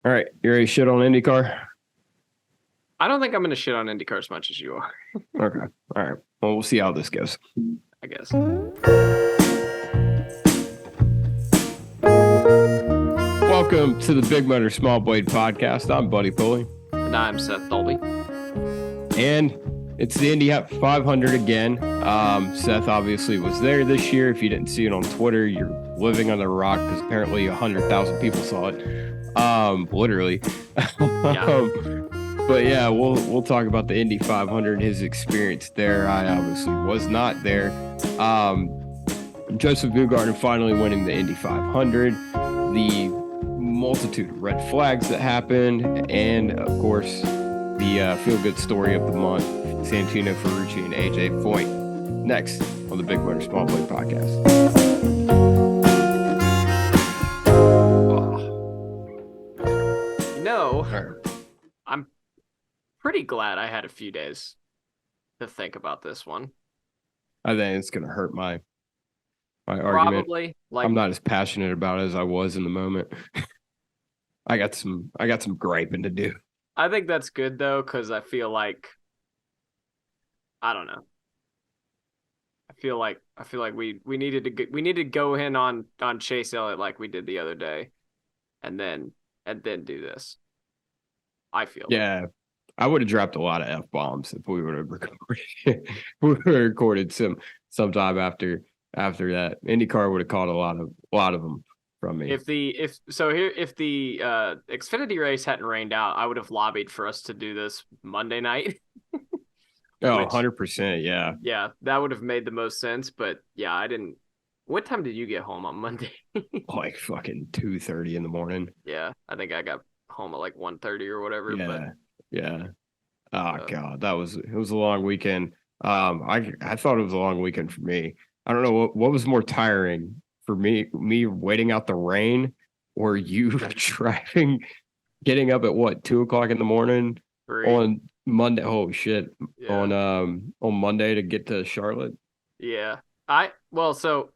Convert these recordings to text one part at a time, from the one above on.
All right, you ready to shit on IndyCar? I don't think I'm going to shit on IndyCar as much as you are, Okay, all right. Well, we'll see how this goes. I guess. Welcome to the Big Motor Small Blade podcast. I'm Buddy Pulley, And I'm Seth Dolby. and it's the Indy 500 again. Seth obviously was there this year. If you didn't see it on Twitter, you're living under a rock because apparently 100,000 people saw it. Literally. Yeah. But yeah, we'll talk about the Indy 500, his experience there. I obviously was not there. Joseph Newgarden finally winning the Indy 500, the multitude of red flags that happened, and of course, the feel-good story of the month, Santino Ferrucci and AJ Foyt. Next on the Big Motor Small Blade podcast. I'm pretty glad I had a few days to think about this one. I think it's going to hurt my argument. Probably. I'm not as passionate about it as I was in the moment. I got some griping to do. I think that's good though, because I feel like I don't know. I feel like we needed to go in on Chase Elliott like we did the other day, and then do this. I feel. Yeah, I would have dropped a lot of F-bombs if we would have recorded sometime after that. IndyCar would have caught a lot of them from me. If the Xfinity race hadn't rained out, I would have lobbied for us to do this Monday night. Oh, 100%, yeah. Yeah, that would have made the most sense, but yeah, I didn't. What time did you get home on Monday? Like fucking 2:30 in the morning. Yeah, I think I got home at like 1:30 or whatever. Yeah. Oh God, it was a long weekend. I thought it was a long weekend for me. I don't know what was more tiring for me waiting out the rain or you driving, getting up at what 2:00 in the morning 3. on Monday. Oh shit. Yeah. On Monday to get to Charlotte. Yeah. So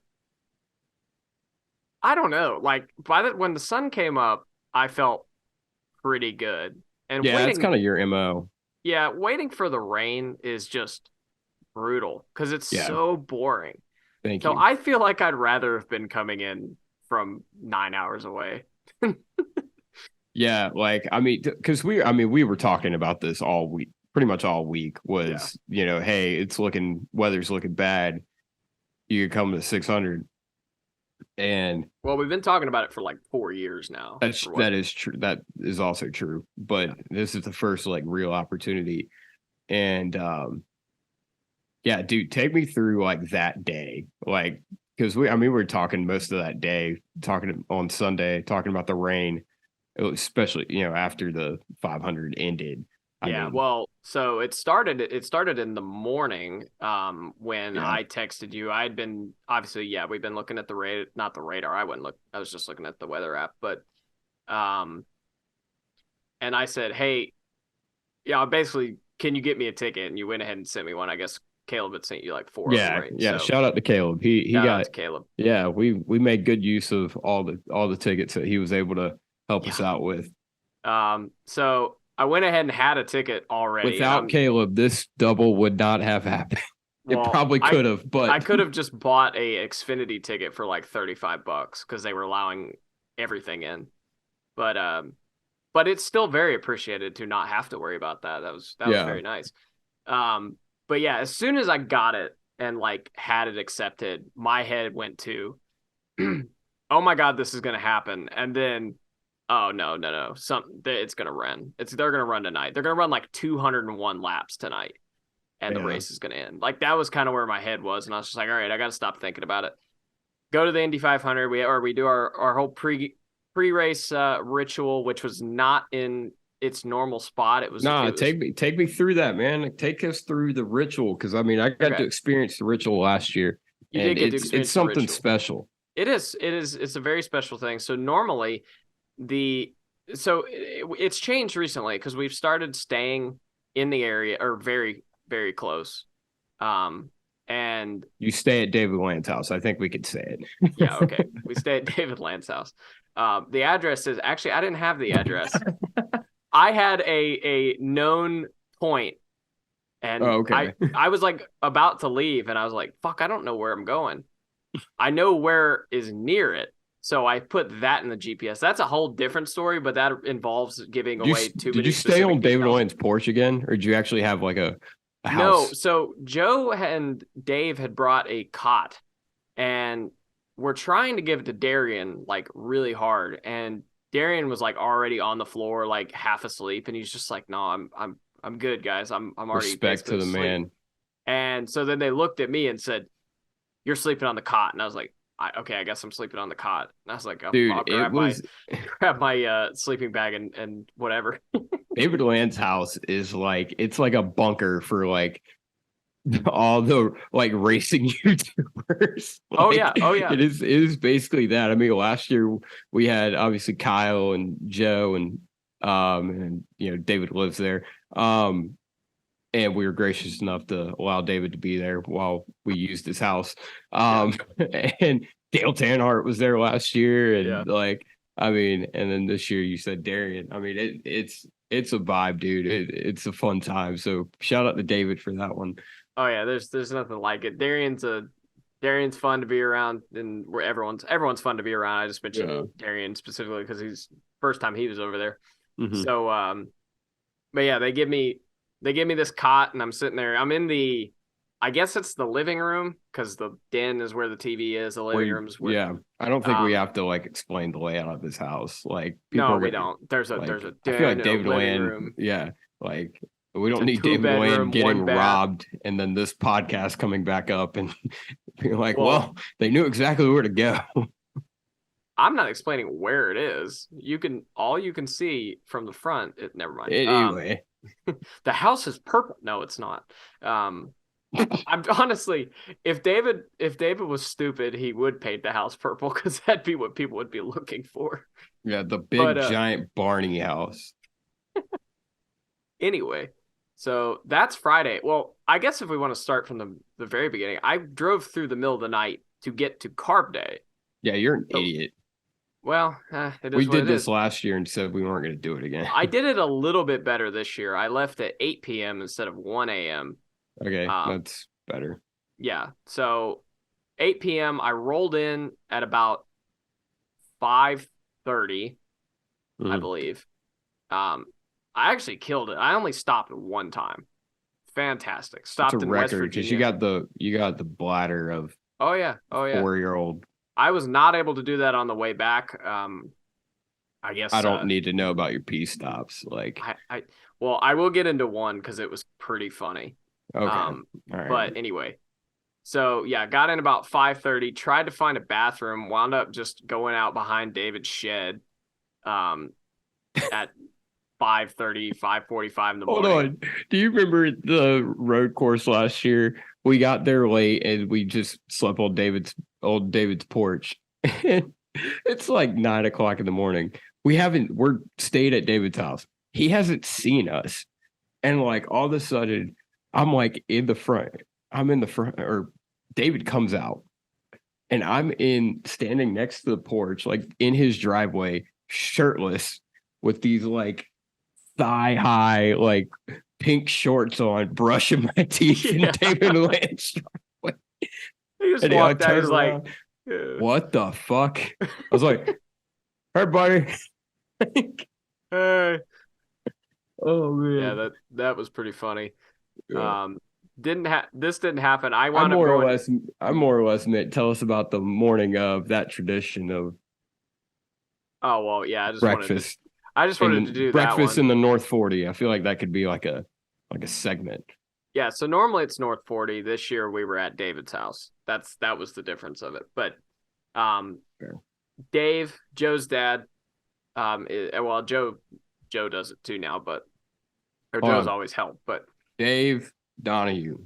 I don't know. Like when the sun came up, I felt pretty good. And yeah, that's kind of your MO. Yeah, waiting for the rain is just brutal because it's so boring. Thank you. So I feel like I'd rather have been coming in from 9 hours away. Yeah, like I mean, because we were talking about this all week, pretty much all week. Was hey, weather's looking bad. You could come to 600, and well, we've been talking about it for like 4 years now. That is true. That is also true. But this is the first like real opportunity, and yeah, dude, take me through like that day, like because we were talking most of that day, talking on Sunday, talking about the rain. Especially after the 500 ended. Well, so it started in the morning when I texted you. I had been obviously we've been looking at not the radar. I was just looking at the weather app, but and I said, "Hey, basically, can you get me a ticket?" And you went ahead and sent me one. I guess Caleb had sent you like 4. Yeah. So, shout out to Caleb. He got Caleb. Yeah, we made good use of all the tickets that he was able to help us out with. So I went ahead and had a ticket already. Without Caleb, this double would not have happened. It probably could have, but I could have just bought a Xfinity ticket for like $35 because they were allowing everything in. But it's still very appreciated to not have to worry about that. That was very nice. But yeah, as soon as I got it and like had it accepted, my head went to, oh my God, this is gonna happen, and then. Oh no! It's gonna run. They're gonna run tonight. They're gonna run like 201 laps tonight, and the race is gonna end. Like that was kind of where my head was, and I was just like, all right, I gotta stop thinking about it. Go to the Indy 500. We do our whole pre-race ritual, which was not in its normal spot. Take me through that, man. Take us through the ritual because I got to experience the ritual last year, and it's something special. It is. It's a very special thing. So normally. It's changed recently because we've started staying in the area or very, very close. And you stay at David Land's house. I think we could say it. Yeah. Okay. We stay at David Land's house. The address is actually, I didn't have the address. I had a known point, and Oh, okay. I was like about to leave, and I was like, fuck, I don't know where I'm going. I know where is near it. So I put that in the GPS. That's a whole different story, but that involves giving away too Did many you stay specific on David details. Lynn's porch again, or did you actually have like a No, house? so Joe and Dave had brought a cot, and we're trying to give it to Darian like really hard, and Darian was like already on the floor, like half asleep, and he's just like, "No, I'm good, guys. I'm already Respect basically to the asleep." man. And so then they looked at me and said, "You're sleeping on the cot," and I was like, "Okay, I guess I'm sleeping on the cot." And I was like, Dude, I'll it was grab my sleeping bag and whatever." David Land's house is like it's like a bunker for like all the like racing YouTubers. Oh Like yeah, oh yeah. it is basically that. I mean, last year we had obviously Kyle and Joe and you know David lives there. And we were gracious enough to allow David to be there while we used his house. And Dale Tanhart was there last year, Yeah. and like, I mean, and then this year you said Darian. I mean, it's a vibe, dude. It's a fun time. So shout out to David for that one. Oh yeah, there's nothing like it. Darian's fun to be around, and where everyone's fun to be around. I just mentioned Yeah. Darian specifically because he's first time he was over there. Mm-hmm. So but yeah, they give me this cot, and I'm sitting there. I'm in the, I guess it's the living room because the den is where the TV is. The living room's where. Yeah, I don't think we have to like explain the layout of this house. Like people No, are we gonna don't. There's a like. I feel den like and a David living Land. room. Yeah, like we It's don't a need David Land 2 bedroom, getting 1 bath. robbed and then this podcast coming back up and being like, Well, they knew exactly where to go. I'm not explaining where it is. All you can see from the front. Never mind. Anyway, The house is purple. No, it's not. I'm honestly, if David was stupid, he would paint the house purple because that'd be what people would be looking for. yeah, the big But giant Barney house. anyway, so that's Friday. Well, I guess if we want to start from the very beginning, I drove through the middle of the night to get to Carb Day. Yeah, you're an idiot. Well, it is We what did it this is. last year and said we weren't going to do it again. I did it a little bit better this year. I left at 8 p.m. instead of 1 a.m. Okay, that's better. Yeah. So 8 p.m. I rolled in at about 5:30, I believe. I actually killed it. I only stopped one time. Fantastic. Stopped in West Record because Virginia. you got the bladder of Oh yeah. 4-year-old. I was not able to do that on the way back. I guess I don't need to know about your pee stops. Like, well, I will get into one because it was pretty funny. okay, all right. But anyway, so yeah, got in about 5:30. Tried to find a bathroom. Wound up just going out behind David's shed. At 5:30, 5:45 in the morning. Hold on. Do you remember the road course last year? We got there late and we just slept on David's porch. It's like 9 o'clock in the morning. We're stayed at David's house. He hasn't seen us. And like all of a sudden, I'm like in the front. I'm in the front, or David comes out. And I'm standing next to the porch, like in his driveway, shirtless, with these like thigh high, like pink shorts on, brushing my teeth in David Land's driveway. He just walked out. He's like, what the fuck? I was like, hey, buddy. hey. Oh man. Yeah, that was pretty funny. Yeah. This didn't happen. I more or less meant tell us about the morning of that tradition of oh well, yeah, breakfast. I just wanted to do breakfast that one. in the North 40. I feel like that could be like a segment. Yeah, so normally it's North 40. This year we were at David's house. That was the difference of it. But Dave, Joe's dad, well, Joe does it too now, but Joe's always helped. But Dave Donahue,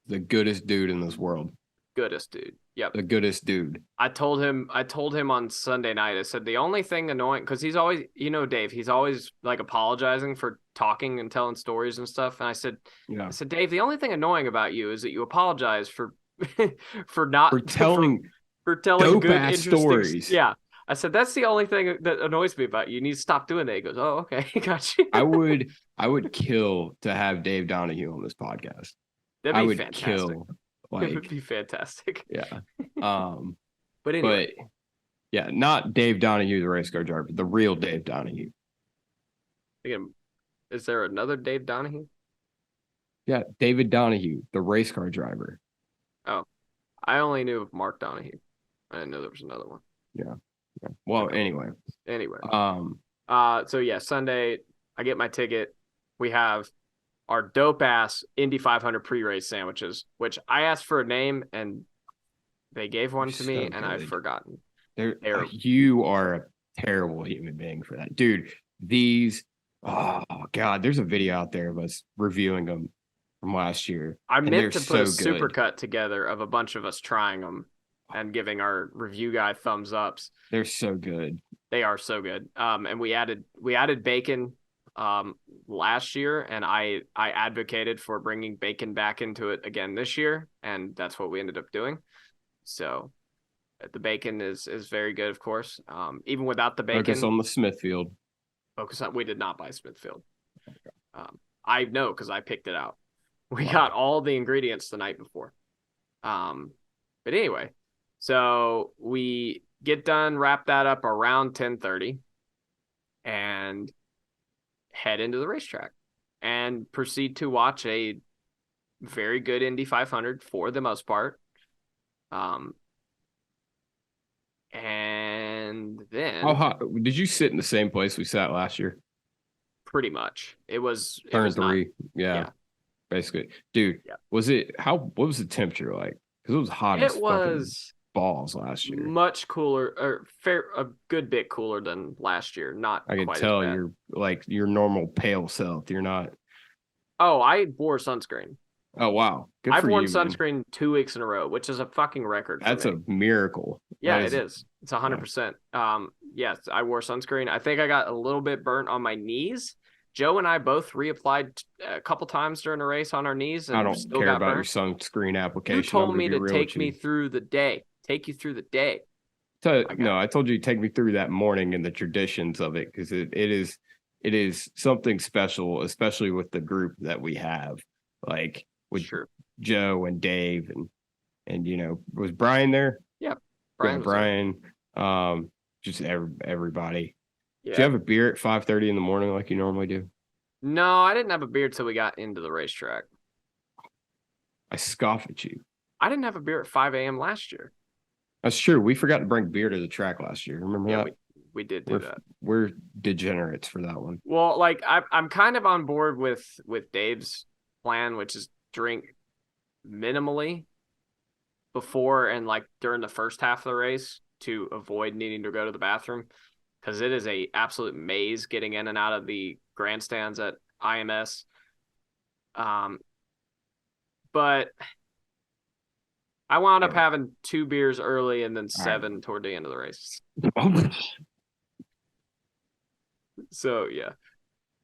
the goodest dude in this world. Goodest dude. Yep. The goodest dude. I told him on Sunday night, I said, the only thing annoying, because he's always, Dave, he's always like apologizing for talking and telling stories and stuff. And I said, Dave, the only thing annoying about you is that you apologize for telling dope good, ass stories. Yeah. I said, that's the only thing that annoys me about you. You need to stop doing that. He goes, oh, okay. Got you. I would kill to have Dave Donahue on this podcast. That'd I be would fantastic. kill. It would Like, be fantastic. yeah. But anyway. But yeah, not Dave Donahue, the race car driver, the real Dave Donahue. Again, is there another Dave Donahue? Yeah, David Donahue, the race car driver. Oh, I only knew of Mark Donahue. I didn't know there was another one. Yeah. Well, Okay. anyway. Anyway. So yeah, Sunday, I get my ticket. We have our dope ass Indy 500 pre-race sandwiches, which I asked for a name and they gave one to me, and I've forgotten. You are a terrible human being for that, dude. Oh god, there's a video out there of us reviewing them from last year. I meant to put a supercut together of a bunch of us trying them and giving our review guy thumbs ups. They're so good. They are so good. And we added bacon last year, and I advocated for bringing bacon back into it again this year, and that's what we ended up doing. So the bacon is very good, of course. Even without the bacon, focus on the Smithfield. We did not buy Smithfield. I know because I picked it out. We got all the ingredients the night before. But anyway, so we get done, wrap that up around 10:30, and head into the racetrack and proceed to watch a very good Indy 500 for the most part. And then how hot did you sit in the same place we sat last year? Pretty much. It was turn 3. Yeah. Basically. Dude, what was the temperature like? Because it was hot as was balls last year. Much cooler, or a good bit cooler than last year. Not I can tell you're like your normal pale self. You're not. Oh, I wore sunscreen. Oh wow. I've worn sunscreen 2 weeks in a row, which is a fucking record. That's a miracle. Yeah, it is. It's 100%. Yes, I wore sunscreen. I think I got a little bit burnt on my knees. Joe and I both reapplied a couple times during the race on our knees. And I don't care about your sunscreen application. You told me to take me through the day. Take you through the day. I told you to take me through that morning and the traditions of it, because it is something special, especially with the group that we have. Like with Joe and Dave and was Brian there? Yeah, Brian. Just everybody. Yeah. Do you have a beer at 5:30 in the morning like you normally do? No, I didn't have a beer till we got into the racetrack. I scoff at you. I didn't have a beer at 5 a.m. last year. That's true. We forgot to bring beer to the track last year. Remember that? We did do that. We're degenerates for that one. Well, like I'm kind of on board with Dave's plan, which is drink minimally before and like during the first half of the race to avoid needing to go to the bathroom, because it is a absolute maze getting in and out of the grandstands at IMS. But I wound up having 2 beers early and then 7 toward the end of the race. So yeah,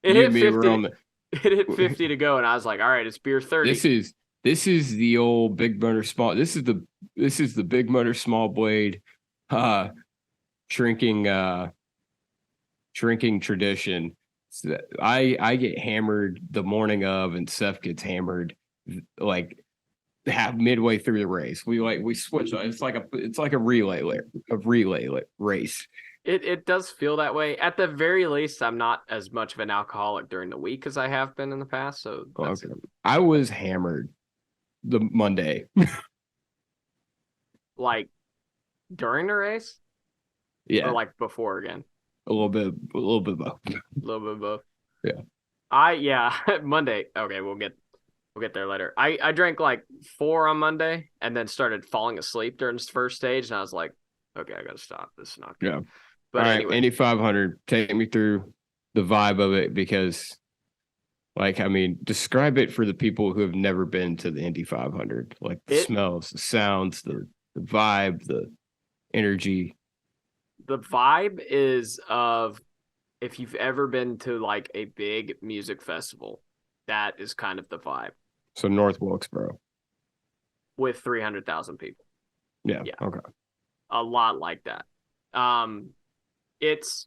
it hit 50. It hit 50 to go, and I was like, "All right, it's beer 30." This is the old big motor small. This is the big motor small blade, shrinking tradition. So I get hammered the morning of, and Seth gets hammered like midway through the race. We switch. It's like a relay race. It does feel that way. At the very least, I'm not as much of an alcoholic during the week as I have been in the past. So I was hammered the Monday. Like during the race? Yeah. Or like before again? A little bit of both. A little bit of both. Yeah. Monday. Okay, we'll get there later. I drank like 4 on Monday and then started falling asleep during the first stage, and I was like, okay, I gotta stop. This is not good. Yeah. But all right, anyway. Indy 500, take me through the vibe of it, because describe it for the people who have never been to the Indy 500, like the smells, the sounds, the vibe, the energy. The vibe is of, if you've ever been to like a big music festival, that is kind of the vibe. So North Wilkesboro. With 300,000 people. Yeah. Okay. A lot like that. It's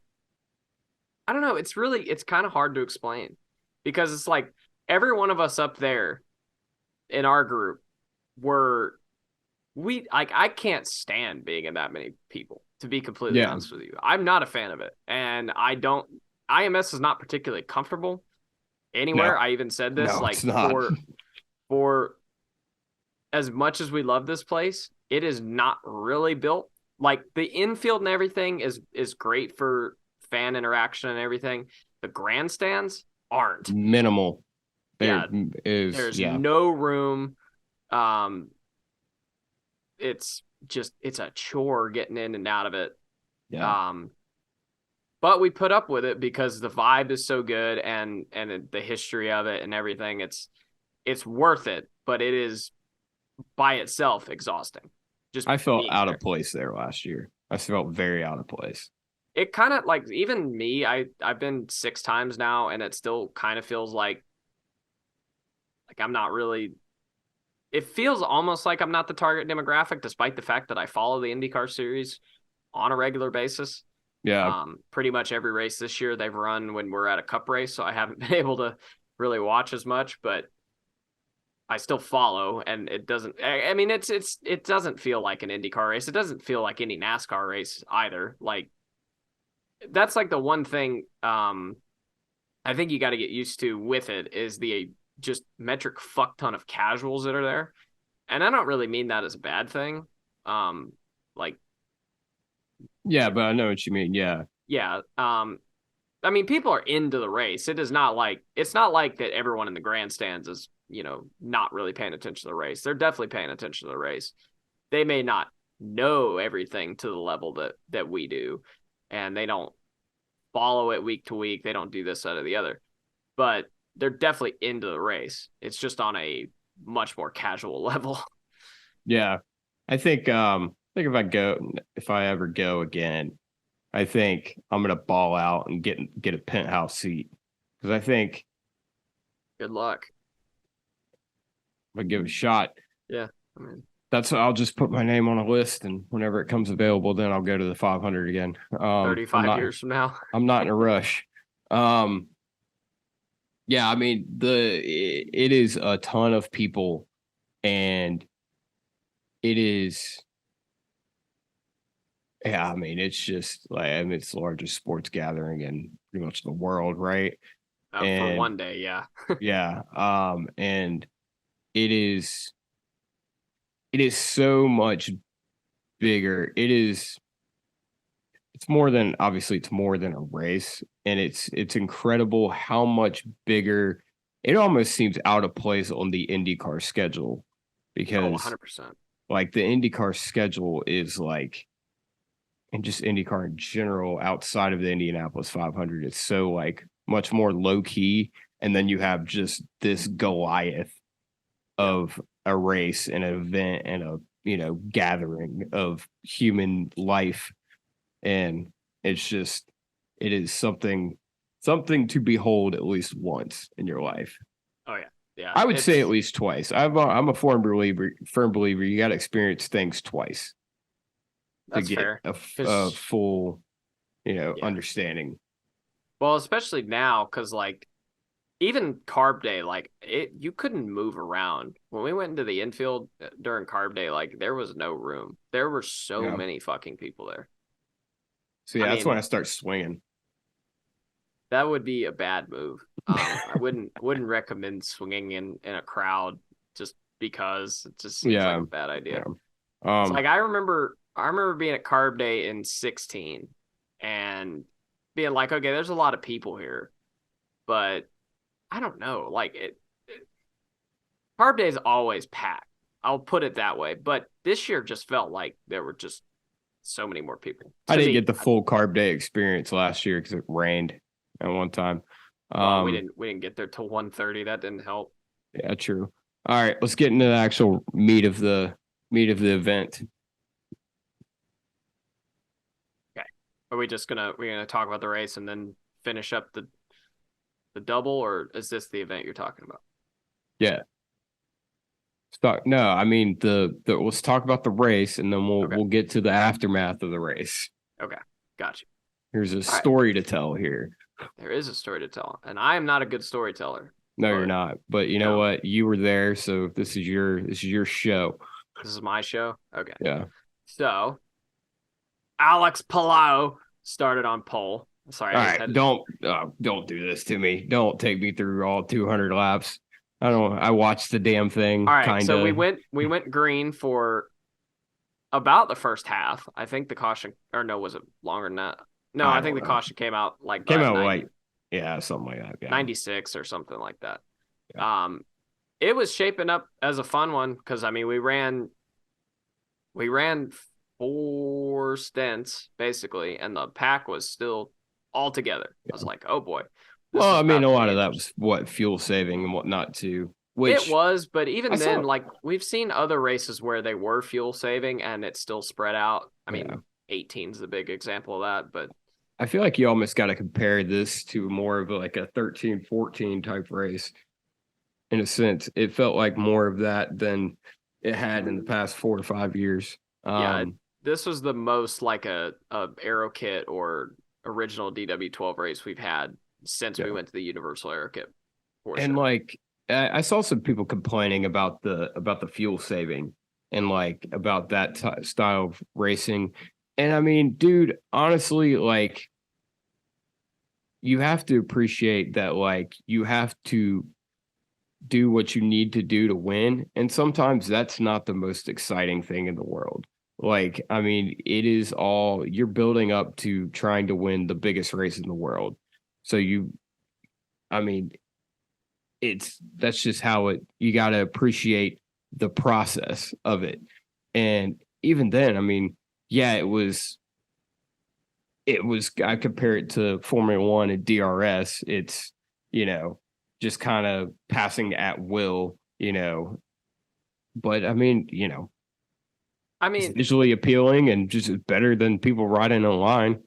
I don't know. It's kind of hard to explain because it's like every one of us up there in our group were we like I can't stand being in that many people, to be completely Yeah. honest with you. I'm not a fan of it. And I don't IMS is not particularly comfortable anywhere. No, I even said this no, like it's not. for as much as we love this place, it is not really built like the infield and everything is great for fan interaction and everything. The grandstands aren't. Minimal. There Yeah, is, there's yeah, no room. Um, it's a chore getting in and out of it. yeah. Um, but we put up with it because the vibe is so good and the history of it and everything. It's worth it, but it is by itself exhausting. Just I felt being out there. of place there last year. I felt very out of place. It kind of like even me, I've been 6 times now, and it still kind of feels like I'm not really. It feels almost like I'm not the target demographic, despite the fact that I follow the IndyCar series on a regular basis. Yeah, Pretty much every race this year they've run when we're at a cup race, so I haven't been able to really watch as much, but I still follow, and it doesn't. I mean, it doesn't feel like an IndyCar race. It doesn't feel like any NASCAR race either. Like that's like the one thing I think you got to get used to with it is the just metric fuck ton of casuals that are there, and I don't really mean that as a bad thing. Like yeah, but I know what you mean. Yeah, yeah, I mean, people are into the race. It is not like it's not like that everyone in the grandstands is, not really paying attention to the race. They're definitely paying attention to the race. They may not know everything to the level that we do, and they don't follow it week to week. They don't do this, that, or the other. But they're definitely into the race. It's just on a much more casual level. yeah. I think if I ever go again, I think I'm gonna ball out and get a penthouse seat because I think Good luck. if I give it a shot, Yeah. I mean, I'll just put my name on a list, and whenever it comes available, then I'll go to the 500 again. 35 years from now. I'm not in a rush. Um, yeah, I mean it is a ton of people, and it is. Yeah, I mean it's just like it's the largest sports gathering in pretty much the world, right? For And one day, yeah. yeah, and it is so much bigger. It's more than obviously it's more than a race, and it's incredible how much bigger it almost seems out of place on the IndyCar schedule Oh, because 100%. like the IndyCar schedule is like and just IndyCar in general outside of the Indianapolis 500 it's so like much more low key, and then you have just this Goliath of a race and an event and a gathering of human life, and it is something to behold at least once in your life. Oh, yeah. Yeah. I would say at least twice. I'm a firm believer you got to experience things twice to That's get fair. a 'Cause, full yeah. understanding. Well, especially now, because like even carb day, like you couldn't move around. When we went into the infield during carb day, like there was no room. There were so Yeah, many fucking people there. so I yeah, that's when mean, I start swinging. that would be a bad move. I wouldn't recommend swinging in a crowd just because it just seems like Yeah, a bad idea. yeah. It's um like I remember being at carb day in 16 and being like, okay, there's a lot of people here, but I don't know, like carb day is always packed. I'll put it that way, but this year just felt like there were just so many more people. I To didn't get me, the full carb day experience last year because it rained at one time. well, we um didn't get there till 1:30. That didn't help. yeah, true. All right, let's get into the actual meat of the event. Okay. Are we just we're gonna talk about the race and then finish up the double, or is this the event you're talking about? Yeah. No, I mean the let's talk about the race, and then Okay. we'll get to the aftermath of the race. Okay, gotcha. Here's a All right, story to tell here. there is a story to tell, and I am not a good storyteller, No, you're but not. But you know no, what? You were there, so this is your show. this is my show. Okay, Yeah. so Alex Palau started on pole. Sorry, All I just right. had to. Don't do this to me. Don't take me through all 200 laps. I don't. I watched the damn All thing, right, kind so we of. went green for about the first half. I think the caution, or no, was it longer than that? No, I I think don't the know. caution came out like Came lap out 90, like, yeah, something like that. Yeah. 96 or something like that. Yeah. Um, it was shaping up as a fun one because I mean we ran 4 stints basically, and the pack was still all together. I was like, oh boy, this Well, is I mean, about a to lot be of that interesting. was what fuel saving and whatnot too. It Which was, but I even then, saw. like we've seen other races where they were fuel saving and it's still spread out. I Yeah. mean, 18 is the big example of that, but I feel like you almost got to compare this to more of like a 13, 14 type race in a sense. It felt like more of that than it had in the past 4 to 5 years. yeah, this was the most like a Aero Kit or original DW12 race we've had since we Yeah. went to the Universal Aero Kit for And sure. like I saw some people complaining about the fuel saving and like about that style of racing. And I mean, dude, honestly, like you have to appreciate that like you have to do what you need to do to win. And sometimes that's not the most exciting thing in the world. Like, I mean, it is all you're building up to trying to win the biggest race in the world. So I mean, that's just how you got to appreciate the process of it. And even then, I mean, yeah, I compare it to Formula One and DRS. It's, you know, just kind of passing at will, but I mean, I it's mean, visually appealing and just better than people riding online.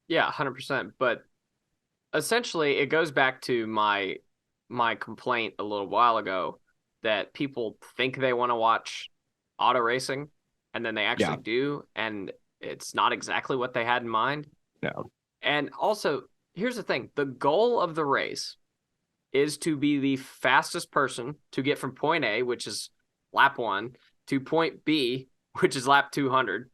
yeah, 100%. But essentially, it goes back to my complaint a little while ago that people think they want to watch auto racing and then they Yeah. actually do, and it's not exactly what they had in mind. No. And also, here's the thing: the goal of the race is to be the fastest person to get from point A, which is lap 1, to point B, which is lap 200.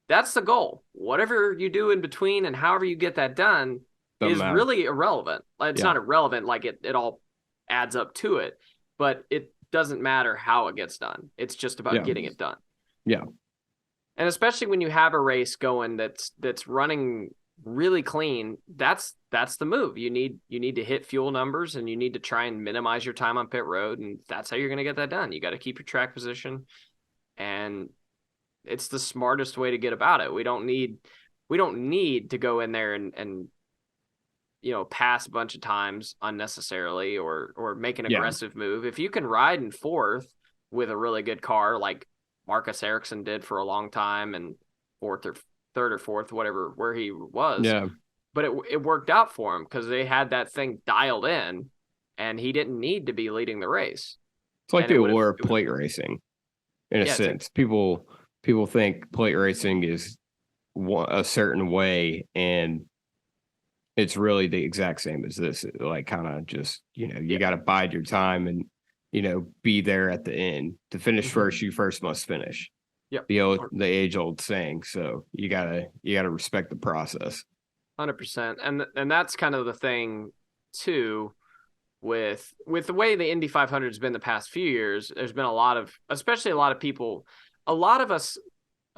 That's the goal. Whatever you do in between and however you get that done Doesn't is matter. really irrelevant. It's Yeah. not irrelevant, like it all adds up to it, but it doesn't matter how it gets done. It's just about Yeah. getting it done. Yeah. And especially when you have a race going that's running really clean, that's the move. You need to hit fuel numbers and you need to try and minimize your time on pit road, and that's how you're going to get that done. You got to keep your track position, and it's the smartest way to get about it. We don't need to go in there and pass a bunch of times unnecessarily or make an Yeah. aggressive move. If you can ride in fourth with a really good car like Marcus Ericsson did for a long time, and fourth or third or fourth, whatever, where he was, Yeah. but it worked out for him because they had that thing dialed in and he didn't need to be leading the race. It's like And the allure of plate racing in a yeah, sense. People think plate racing is a certain way, and it's really the exact same as this. Like, kind of just you got to bide your time and be there at the end. To finish first, you first must finish. Yep. The age old saying. So you gotta respect the process. 100%. And that's kind of the thing too with the way the Indy 500 has been the past few years. There's been especially a lot of people, a lot of us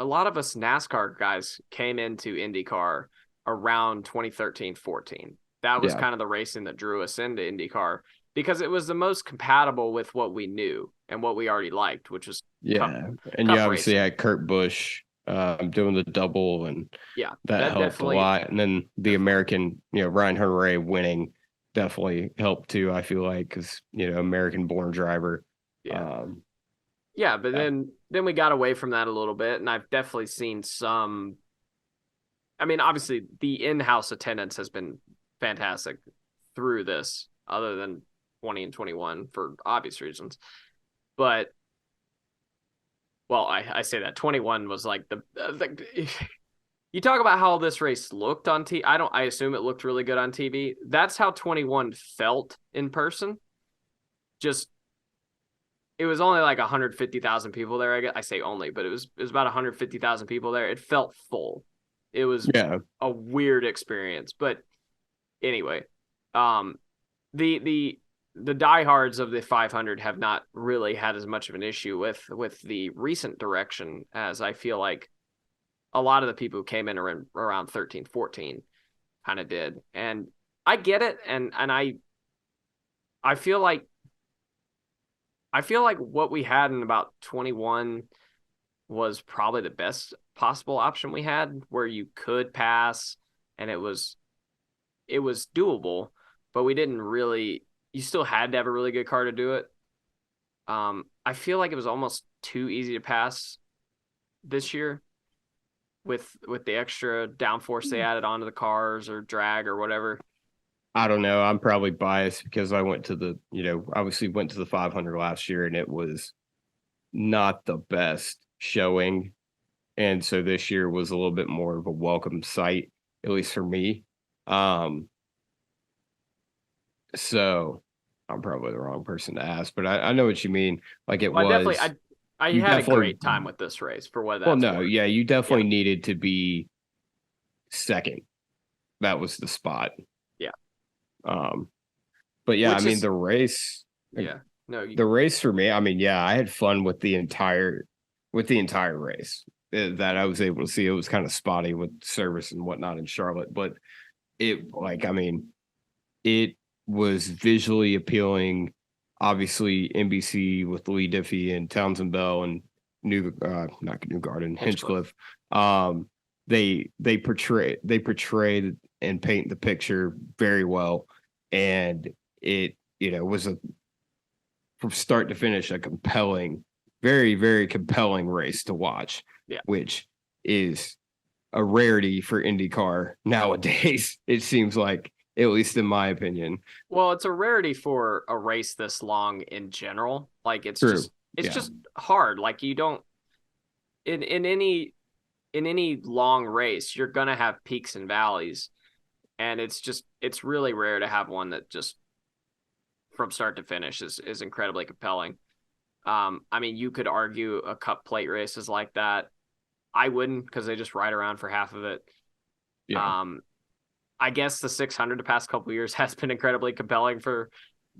NASCAR guys came into IndyCar around 2013-14. That was Yeah. kind of the racing that drew us into IndyCar because it was the most compatible with what we knew and what we already liked, which was Yeah. And you cup obviously racing. had Kurt Busch doing the double, and Yeah, that that helped a definitely lot. And then the American, Ryan Hunter winning definitely helped too, I feel like, because American born driver. yeah. Um, Yeah, but yeah. then we got away from that a little bit, and I've definitely seen some. I mean, obviously, the in-house attendance has been fantastic through this, other than 20 and 21 for obvious reasons. But well, I say that 21 was like You talk about how this race looked on TV. I assume it looked really good on TV. That's how 21 felt in person. Just it was only like 150,000 people there. I guess I say only, but it was about 150,000 people there. It felt full. It was Yeah. a weird experience, but anyway, um, the diehards of the 500 have not really had as much of an issue with the recent direction as I feel like a lot of the people who came in around 13, 14 kind of did. And I get it. And I feel like what we had in about 21 was probably the best possible option we had, where you could pass and it was doable, but we didn't really, you still had to have a really good car to do it. I feel like it was almost too easy to pass this year with the extra downforce they added onto the cars or drag or whatever. I don't know. I'm probably biased because I went to the, obviously went to the 500 last year and it was not the best showing. And so this year was a little bit more of a welcome sight, at least for me. So I'm probably the wrong person to ask, but I know what you mean. Like it was. I had a great time with this race for what that's worth. Yeah, you definitely needed to be second. That was the spot. Yeah. But yeah, I mean the race. Yeah. No, the race for me. I mean, yeah, I had fun with the entire race that I was able to see. It was kind of spotty with service and whatnot in Charlotte, but it was visually appealing. Obviously, NBC with Lee Diffie and Townsend Bell and not Newgarden, Hinchcliffe. They portray and paint the picture very well, and it was from start to finish a compelling, very very compelling race to watch. Yeah, which is a rarity for IndyCar nowadays. It seems like. At least in my opinion. Well, it's a rarity for a race this long in general. Like it's True. just hard. Like you don't in any long race, you're gonna have peaks and valleys. And it's really rare to have one that just from start to finish is incredibly compelling. I mean, you could argue a cup plate race is like that. I wouldn't, because they just ride around for half of it. Yeah. I guess the 600 the past couple of years has been incredibly compelling for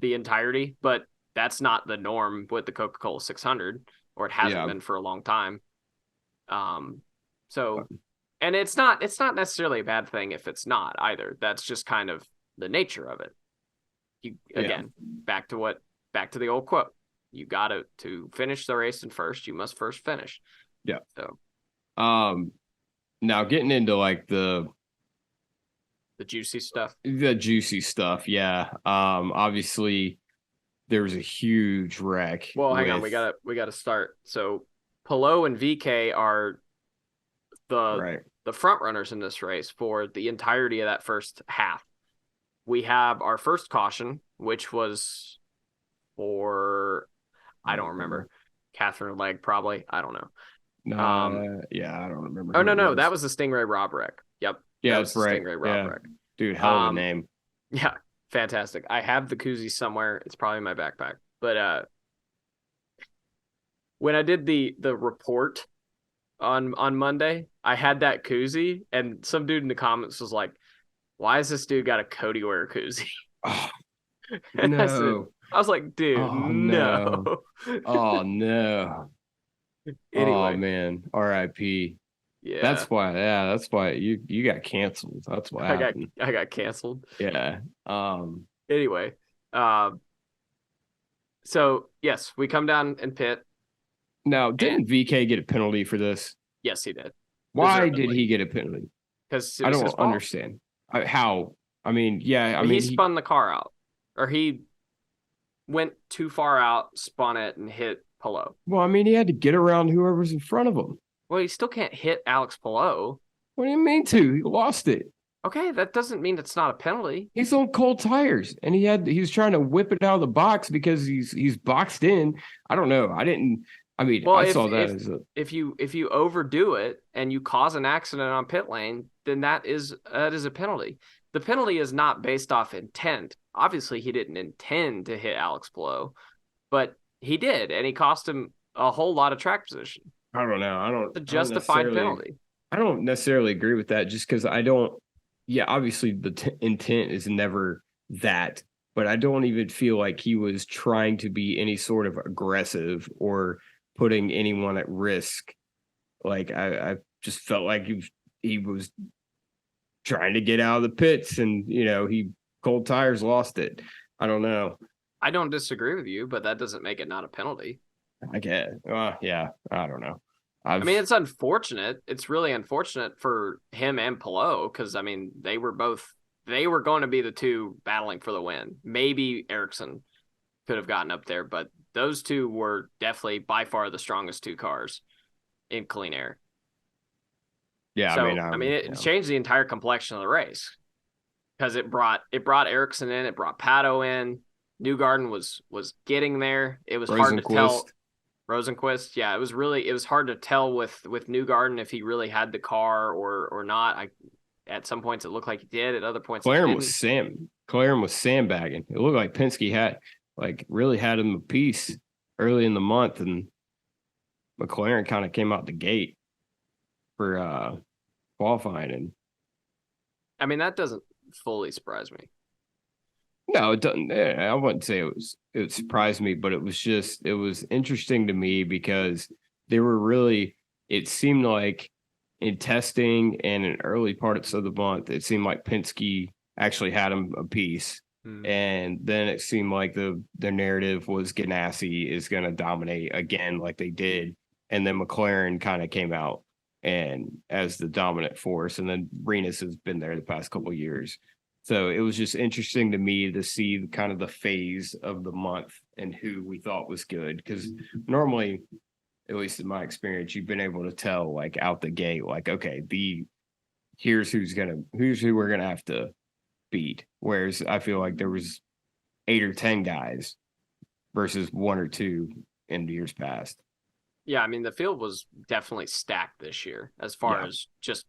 the entirety, but that's not the norm with the Coca-Cola 600, or it hasn't been for a long time. So, and it's not necessarily a bad thing if it's not either. That's just kind of the nature of it. Again, back to the old quote. You got to finish the race in first, you must first finish. Yeah. So, now getting into like the juicy stuff. Yeah. Obviously there was a huge wreck. Well, hang on, we gotta start. So Palou and VK are the front runners in this race for the entirety of that first half. We have our first caution, which was for I don't remember. Catherine Legg, probably. I don't know. Yeah, I don't remember. Oh no, that was the Stingray Rob wreck. Yep. Yeah, that's right. Stingray Rob wreck. Dude, hell of a name. Yeah, fantastic. I have the koozie somewhere. It's probably in my backpack. But when I did the report on Monday, I had that koozie, and some dude in the comments was like, "Why has this dude got a Cody Ware koozie?" Oh, no. I was like, "Dude, no." Oh no. Anyway. Oh man, R.I.P. Yeah, that's why you got canceled. That's why I got canceled. Yeah. Anyway, so yes, we come down and pit. Now, didn't VK get a penalty for this? Yes, he did. Why did he get a penalty? Because I don't understand how. I mean, he spun the car out, or he went too far out, spun it, and hit Palou. Well, I mean, he had to get around whoever's in front of him. Well, he still can't hit Alex Palou. What do you mean to? He lost it. Okay, that doesn't mean it's not a penalty. He's on cold tires, and he was trying to whip it out of the box because he's boxed in. I don't know. I mean, Well, I saw that as a if you overdo it and you cause an accident on pit lane, then that is a penalty. The penalty is not based off intent. Obviously, he didn't intend to hit Alex Palou, but he did, and he cost him a whole lot of track position. I don't know. It's a I don't justified necessarily penalty. I don't necessarily agree with that just because I don't. Yeah, obviously the intent is never that, but I don't even feel like he was trying to be any sort of aggressive or putting anyone at risk. Like I just felt like he was trying to get out of the pits, and he cold tires lost it. I don't know. I don't disagree with you, but that doesn't make it not a penalty. I guess. Yeah, I don't know. I mean, it's unfortunate. It's really unfortunate for him and Palou because I mean they were going to be the two battling for the win. Maybe Ericsson could have gotten up there, but those two were definitely by far the strongest two cars in clean air. Yeah, So I mean, it changed the entire complexion of the race because it brought Ericsson in, it brought Pato in. Newgarden was getting there. It was hard to tell. Rosenquist, yeah, it was hard to tell with Newgarden if he really had the car or not. At some points it looked like he did. At other points, McLaren was sandbagging. It looked like Penske really had him a piece early in the month, and McLaren kind of came out the gate for qualifying. And I mean, that doesn't fully surprise me. No, it doesn't. I wouldn't say it surprised me, but it was interesting to me because they were really, it seemed like in testing and in early parts of the month, it seemed like Penske actually had him a piece. And then it seemed like the narrative was Ganassi is going to dominate again like they did. And then McLaren kind of came out and as the dominant force. And then Renus has been there the past couple of years. So it was just interesting to me to see kind of the phase of the month and who we thought was good. Because normally, at least in my experience, you've been able to tell like out the gate, like, okay, here's who we're gonna have to beat. Whereas I feel like there was 8 or 10 guys versus 1 or 2 in the years past. Yeah, I mean the field was definitely stacked this year as far as just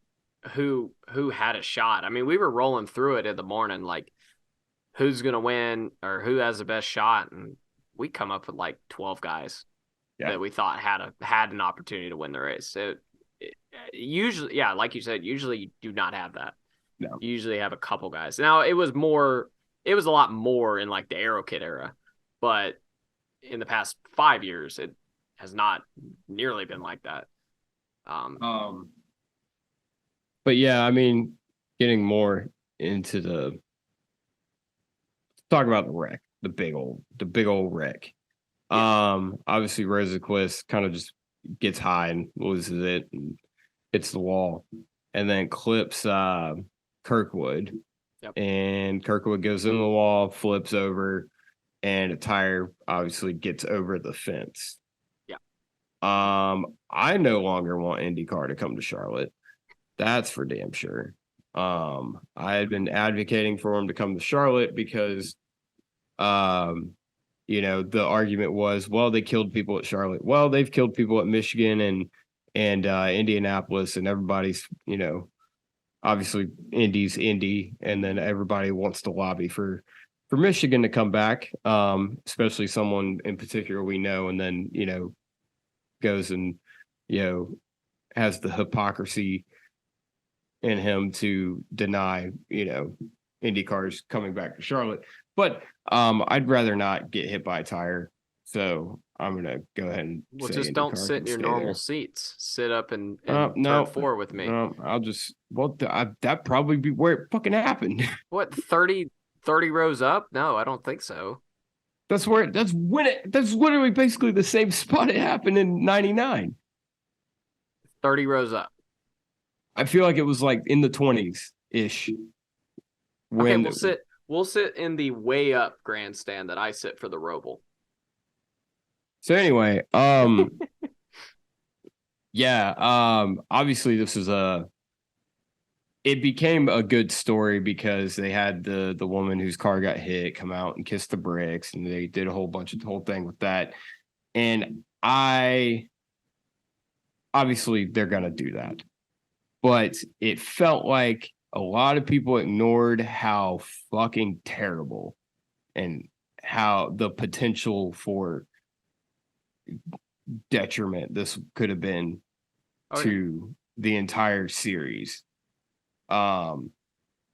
who had a shot. I mean, we were rolling through it in the morning, like who's gonna win or who has the best shot, and we come up with like 12 guys that we thought had an opportunity to win the race. So usually, yeah, like you said, usually you do not have that. No. You usually have a couple guys. Now it was a lot more in like the Aero Kit era, but in the past 5 years, it has not nearly been like that. But yeah, I mean, getting more into talk about the wreck, the big old wreck. Yeah. Obviously Rosenquist kind of just gets high and loses it and hits the wall, and then clips Kirkwood. Yep. And Kirkwood goes in the wall, flips over, and a tire obviously gets over the fence. Yeah. I no longer want IndyCar to come to Charlotte. That's for damn sure. I had been advocating for him to come to Charlotte because, the argument was, well, they killed people at Charlotte. Well, they've killed people at Michigan and Indianapolis, and everybody's, obviously Indy's Indy, and then everybody wants to lobby for Michigan to come back, especially someone in particular we know, and then, goes and, has the hypocrisy in him to deny, IndyCar's coming back to Charlotte. But I'd rather not get hit by a tire. So I'm going to go ahead and just don't sit in your normal seats. Sit up and no, turn 4 with me. No, I'll just, that probably be where it fucking happened. What, 30 rows up? No, I don't think so. That's literally basically the same spot it happened in 99. 30 rows up. I feel like it was like in the 20s ish. Okay, we'll sit in the way up grandstand that I sit for the Roval. So anyway, obviously this is it became a good story because they had the woman whose car got hit come out and kiss the bricks, and they did a whole thing with that. And I obviously they're gonna do that, but it felt like a lot of people ignored how fucking terrible and how the potential for detriment this could have been Oh yeah. to the entire series. Um,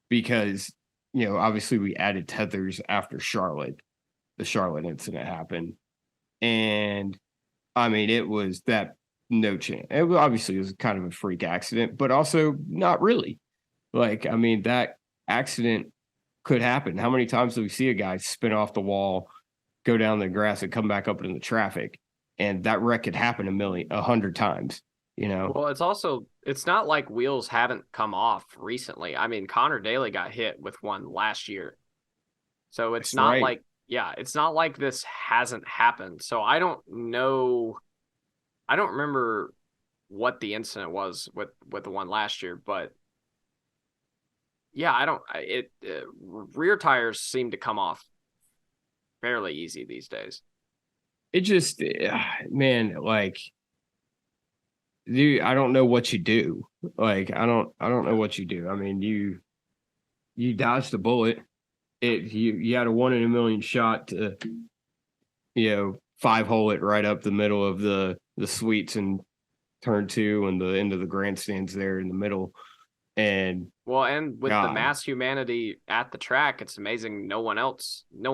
because obviously we added tethers after the Charlotte incident happened, and I mean it was that no chance. Obviously it was kind of a freak accident, but also not really. Like I mean that accident could happen. How many times do we see a guy spin off the wall, go down the grass, and come back up into the traffic? And that wreck could happen 100 times. Well, it's not like wheels haven't come off recently. I mean, Connor Daly got hit with one last year. So it's That's not right. like, yeah, it's not like this hasn't happened. So I don't know. I don't remember what the incident was with the one last year, but yeah, I don't it rear tires seem to come off fairly easy these days. It just, man, like, dude, I don't know what you do. Like, I don't know what you do. I mean, you dodged a bullet. You had a 1 in a million shot to, 5-hole it right up the middle of the suites and turn two and the end of the grandstands there in the middle. And Well, and with the God, mass humanity at the track, it's amazing no one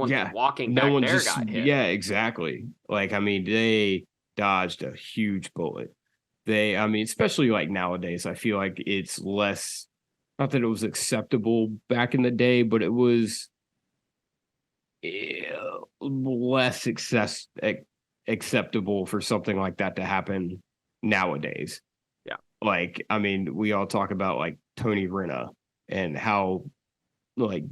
yeah, walking no back one there just, got hit. yeah, exactly. Like, I mean, they dodged a huge bullet. I mean, especially like nowadays, I feel like it's less, not that it was acceptable back in the day, but it was less acceptable for something like that to happen nowadays. Yeah. Like, I mean, we all talk about like Tony Rena and like,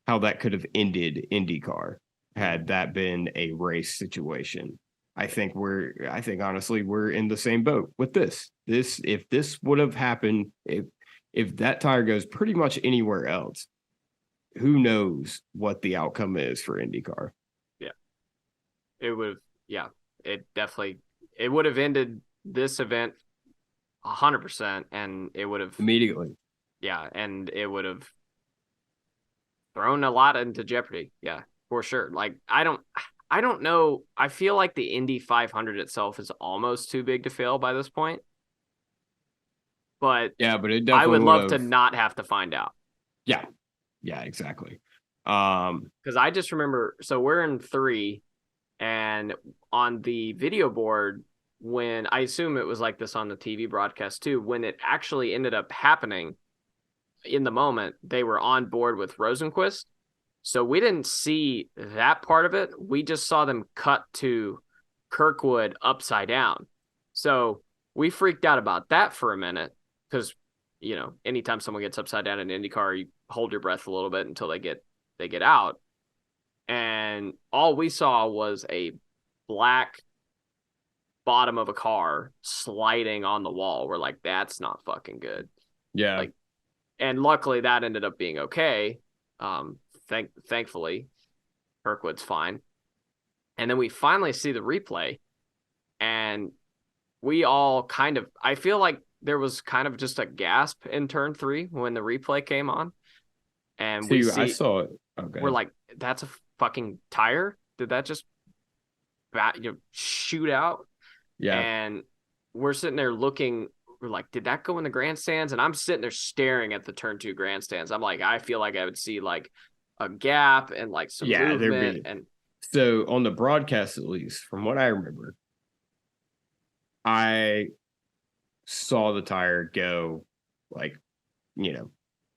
how that could have ended IndyCar had that been a race situation. I think honestly we're in the same boat with this. If this would have happened, if that tire goes pretty much anywhere else, who knows what the outcome is for IndyCar. Yeah. It would yeah, it definitely it would have ended this event 100% and it would have Immediately. yeah, and it would have thrown a lot into jeopardy. Yeah, for sure. Like I don't know. I feel like the Indy 500 itself is almost too big to fail by this point, but Yeah, but it I definitely would would love to have. not have to find out. Yeah, yeah, exactly. Because I just remember, so we're in three, and on the video board, when I assume it was like this on the TV broadcast too, when it actually ended up happening in the moment, they were on board with Rosenquist. So we didn't see that part of it. We just saw them cut to Kirkwood upside down. So we freaked out about that for a minute because, anytime someone gets upside down in an IndyCar, you hold your breath a little bit until they get out. And all we saw was a black bottom of a car sliding on the wall. We're like, that's not fucking good. yeah. Like, and luckily that ended up being okay. Thankfully, Kirkwood's fine. And then we finally see the replay, and we all kind of, I feel like there was kind of just a gasp in turn three when the replay came on. And we See, I see, saw it. we're Okay. like, that's a fucking tire. Did that just shoot out? Yeah. And we're sitting there looking, we're like, did that go in the grandstands? And I'm sitting there staring at the turn two grandstands. I'm like, I feel like I would see like a gap and like some Yeah, there'd movement. be. And So on the broadcast, at least from what I remember, I saw the tire go like, you know,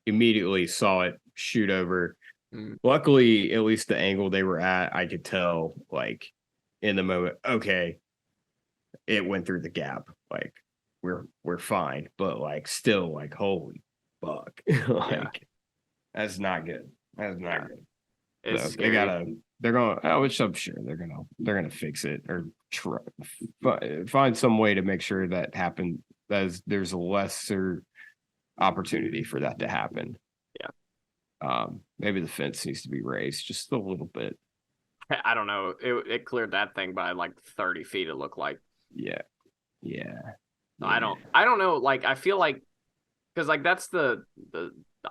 immediately saw it shoot over. Luckily, at least the angle they were at, I could tell like in the moment, okay, it went through the gap. Like we're fine, but like still like holy fuck. yeah, Like that's not good. That's yeah, not good. it's So scary. they're gonna, which I'm sure they're gonna fix it or try, find some way to make sure that happen. There's a lesser opportunity for that to happen. Yeah. Maybe the fence needs to be raised just a little bit. I don't know. It cleared that thing by like 30 feet. It looked like. Yeah. Yeah. I don't know. Like I feel like because like that's the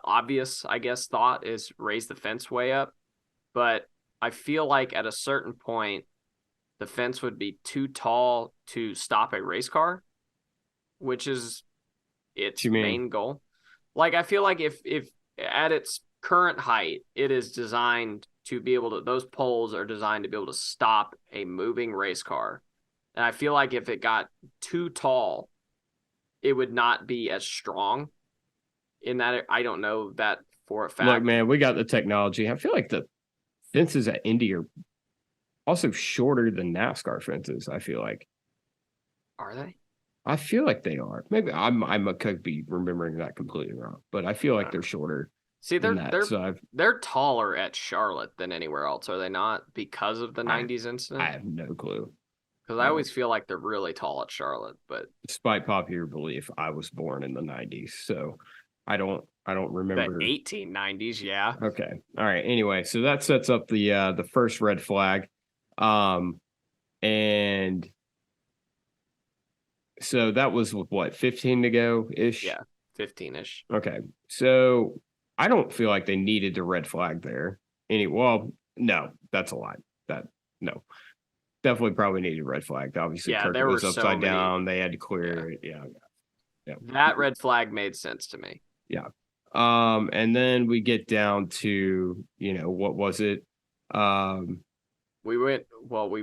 obvious I guess thought is raise the fence way up, but I feel like at a certain point the fence would be too tall to stop a race car, which is What its you mean? main goal. Like I feel like if at its current height, it is designed to be able to those poles are designed to be able to stop a moving race car. And I feel like if it got too tall, it would not be as strong in that I don't know that for a Look, fact. man, we got the technology. I feel like the fences at Indy are also shorter than NASCAR fences. Are they? I feel like they are. Maybe I could be remembering that completely wrong, but I feel like they're shorter See, than that. So they're taller at Charlotte than anywhere else, are they not? Because of the '90s I incident? have no clue. Because I always feel like they're really tall at Charlotte, but Despite popular belief, I was born in the '90s, so I don't the remember. 1890s, yeah. Okay, all right. Anyway, so that sets up the first red flag, and so that was with what 15 to go ish. Yeah, 15-ish. Okay, so I don't feel like they needed the red flag there. Well, no, that's a lie. That no, definitely probably needed a red flag. Obviously, Yeah, Kirk there were was so upside many. down. They had to clear it. Yeah, yeah. That red flag made sense to me. Yeah. And then we get down to, what was it? We went well.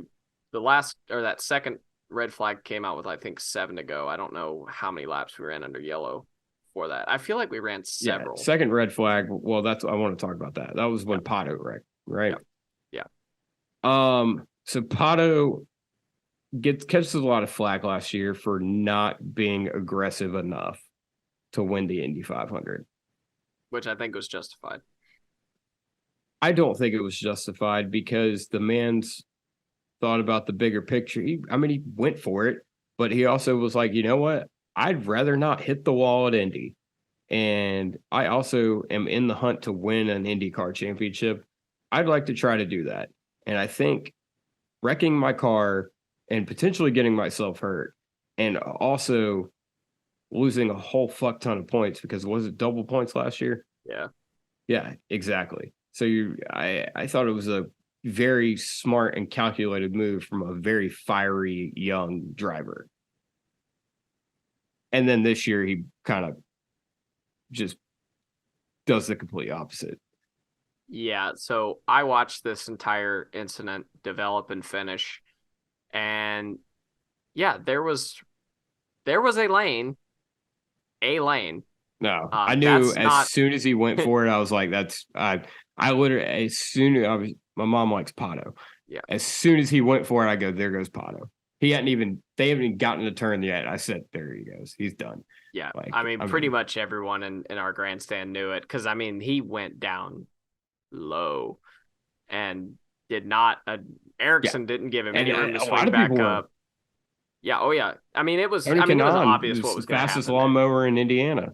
The last or that second red flag came out with I think 7 to go. I don't know how many laps we ran under yellow for that. I feel like we ran several. Yeah, second red flag. Well, I want to talk about that. That was when Pato wrecked, right? Yeah. So Pato catches a lot of flack last year for not being aggressive enough to win the Indy 500, which I think was justified. I don't think it was justified because the man's thought about the bigger picture. He went for it, but he also was like, you know what? I'd rather not hit the wall at Indy. And I also am in the hunt to win an IndyCar championship. I'd like to try to do that. And I think wrecking my car and potentially getting myself hurt and also losing a whole fuck ton of points because was it double points last year? Yeah. Yeah, exactly. So I thought it was a very smart and calculated move from a very fiery young driver. And then this year he kind of just does the complete opposite. Yeah, so I watched this entire incident develop and finish, and yeah, there was a lane. No, I knew as soon as he went for it, I was like, I literally, as soon as my mom likes Pato. Yeah. As soon as he went for it, I go, there goes Pato. They haven't even gotten a turn yet. I said, there he goes. He's done. Yeah. Pretty much everyone in our grandstand knew it because, he went down low and did not, Erickson didn't give him any room to swing back up. Yeah. Oh, yeah. It was obvious what was going to happen. Fastest lawnmower in Indiana.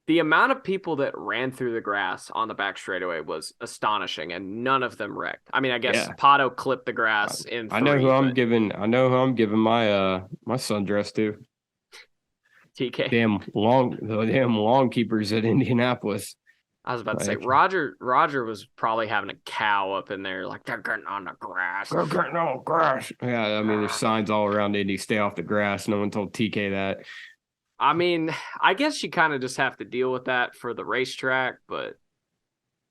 The amount of people that ran through the grass on the back straightaway was astonishing, and none of them wrecked. I guess Pato clipped the grass in 3. I know who I'm giving my my sundress to. TK. The damn lawn keepers at Indianapolis. I was about to say Roger was probably having a cow up in there, like they're getting on the grass. They're getting on the grass. Yeah, there's signs all around Indy, stay off the grass. No one told TK that. I guess you kind of just have to deal with that for the racetrack, but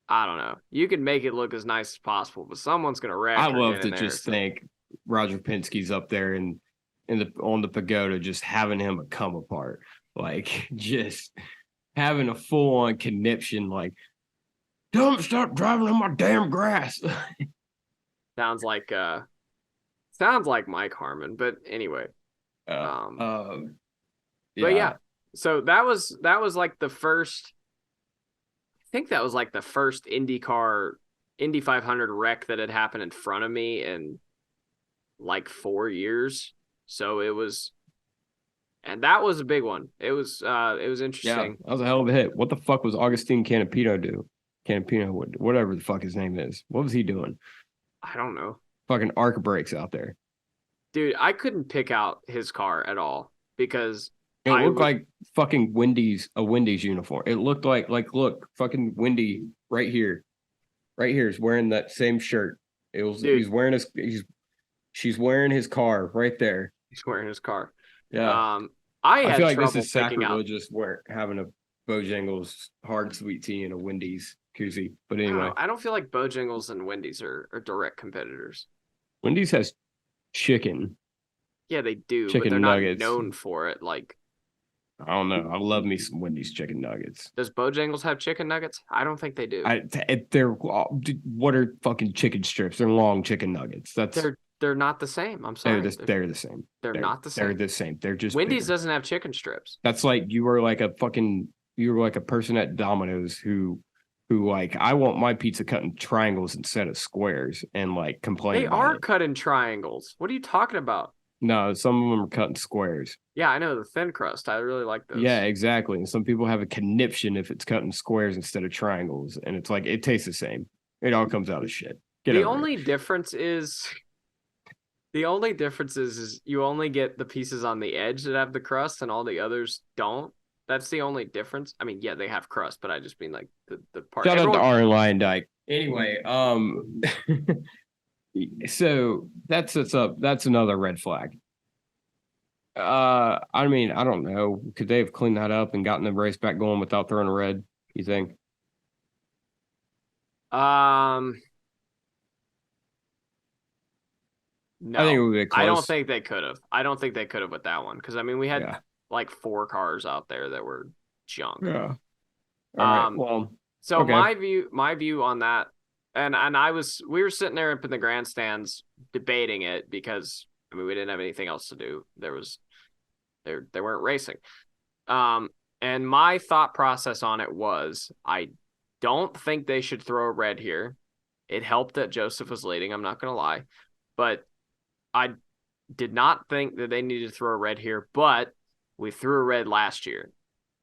I don't know. You can make it look as nice as possible, but someone's gonna wreck. I love to just think Roger Penske's up there and on the pagoda, just having him come apart, like just having a full on conniption, like, don't stop driving on my damn grass. Sounds like Mike Harmon, but anyway. But yeah, so that was like the first. I think that was like the first Indy 500 wreck that had happened in front of me in like 4 years. So it was, and that was a big one. It was interesting. Yeah, that was a hell of a hit. What the fuck was Agustin Canapino Campino, whatever the fuck his name is. What was he doing? I don't know. Fucking arc brakes out there. Dude, I couldn't pick out his car at all because It I looked would. like fucking a Wendy's uniform. It looked like look, fucking Wendy right here. Right here is wearing that same shirt. Dude, She's wearing his car right there. he's wearing his car. Yeah. Um, I I feel had like this trouble is picking out. sacrilegious having a Bojangles hard sweet tea and a Wendy's koozie. But I don't anyway, know. I don't feel like Bojangles and Wendy's are direct competitors. Wendy's has chicken, Yeah, they do, but they're chicken not nuggets. known for it. Like, I don't know. I love me some Wendy's chicken nuggets. does Bojangles have chicken nuggets? I don't think they do. They're what are fucking chicken strips? They're long chicken nuggets. They're not the same. I'm sorry. They're the same. They're not the They're same. the same. They're just Wendy's bigger. doesn't have chicken strips. That's like you were like a person at Domino's who like I want my pizza cut in triangles instead of squares and like complain They about are it. cut in triangles. What are you talking about? No, some of them are cut in squares. Yeah, I know the thin crust. I really like those. Yeah, exactly. And some people have a conniption if it's cut in squares instead of triangles, and it's like it tastes the same. It all comes out of shit. The only difference is you only get the pieces on the edge that have the crust and all the others don't. That's the only difference. I mean, yeah, they have crust, but I just mean like the part. Shout out to Aaron Lyondike. Anyway, so that sets up that's another red flag. I mean, I don't know. Could they have cleaned that up and gotten the race back going without throwing a red? You think? No, I think it would be close. I don't think they could have. I don't think they could have with that one because I mean we had like 4 cars out there that were junk. Yeah. All right. Well, so okay. my view on that, and we were sitting there up in the grandstands debating it because I mean we didn't have anything else to do. They weren't racing. And my thought process on it was I don't think they should throw a red here. It helped that Joseph was leading. I'm not gonna lie, but I did not think that they needed to throw a red here, but we threw a red last year.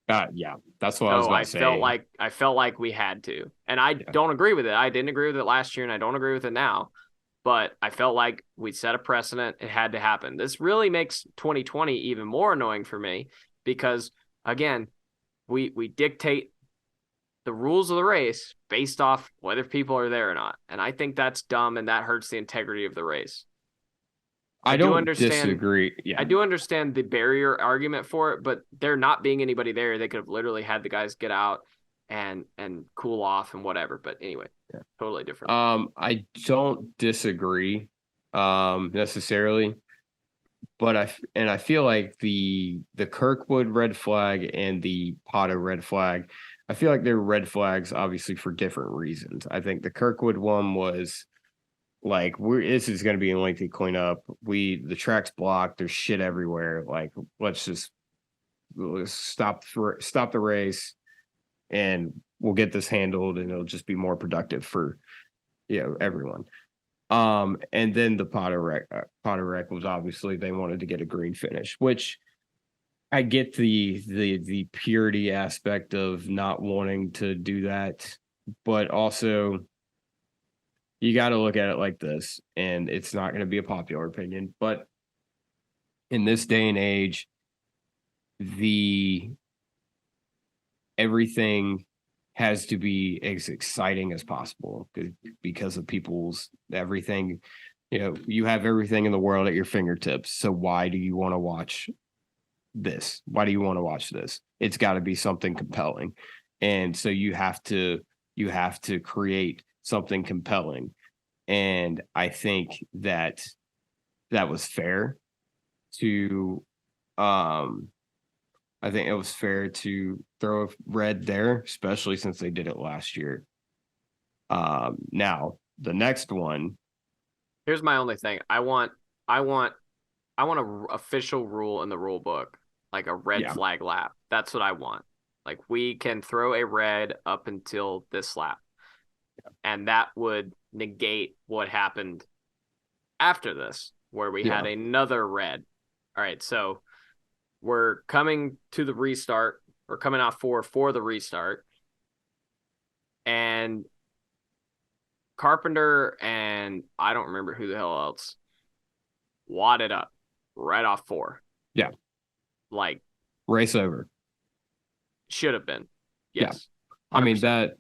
Yeah, that's what I was about to say. I felt like we had to, and I don't agree with it. I didn't agree with it last year, and I don't agree with it now. But I felt like we set a precedent. It had to happen. This really makes 2020 even more annoying for me because, again, we dictate the rules of the race based off whether people are there or not, and I think that's dumb, and that hurts the integrity of the race. I don't disagree. Yeah. I do understand the barrier argument for it, but there not being anybody there, they could have literally had the guys get out and cool off and whatever. But anyway, totally different. I don't disagree necessarily, but I feel like the Kirkwood red flag and the Pato red flag, I feel like they're red flags obviously for different reasons. I think the Kirkwood one was like this is going to be a lengthy cleanup. The track's blocked. There's shit everywhere. Like let's stop the race, and we'll get this handled, and it'll just be more productive for everyone. And then the Potter wreck was obviously they wanted to get a green finish, which I get the purity aspect of not wanting to do that, but also you got to look at it like this, and it's not going to be a popular opinion, but in this day and age, everything has to be as exciting as possible because of people's everything. You have everything in the world at your fingertips. So why do you want to watch this? Why do you want to watch this? It's got to be something compelling. And so you have to create something compelling. And I think that was fair to I think it was fair to throw a red there, especially since they did it last year. Now the next one. Here's my only thing. I want a official rule in the rule book, like a red flag lap. That's what I want. Like we can throw a red up until this lap. And that would negate what happened after this, where we had another red. All right, so we're coming to the restart. We're coming out for the restart. and Carpenter and I don't remember who the hell else wadded up right off 4. Yeah. Like, race over. should have been. Yes. Yeah. 100%.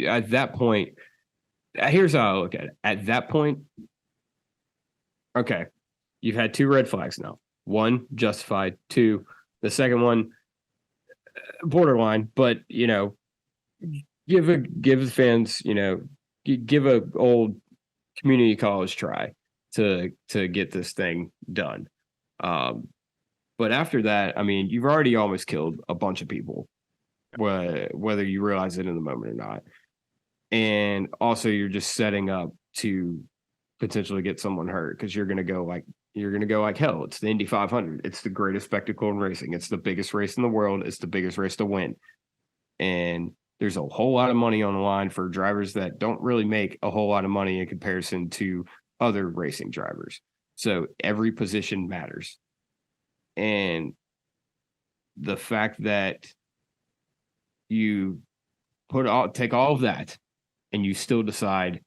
At that point, here's how I look at it. At that point, okay, you've had 2 red flags now. 1, justified. 2, the second one, borderline, but, give the fans, give a old community college try to get this thing done. But after that, you've already almost killed a bunch of people, whether you realize it in the moment or not. And also you're just setting up to potentially get someone hurt because you're going to go like hell. It's the Indy 500. It's the greatest spectacle in racing. It's the biggest race in the world. It's the biggest race to win. And there's a whole lot of money on the line for drivers that don't really make a whole lot of money in comparison to other racing drivers. So every position matters. And the fact that you take all of that and you still decide,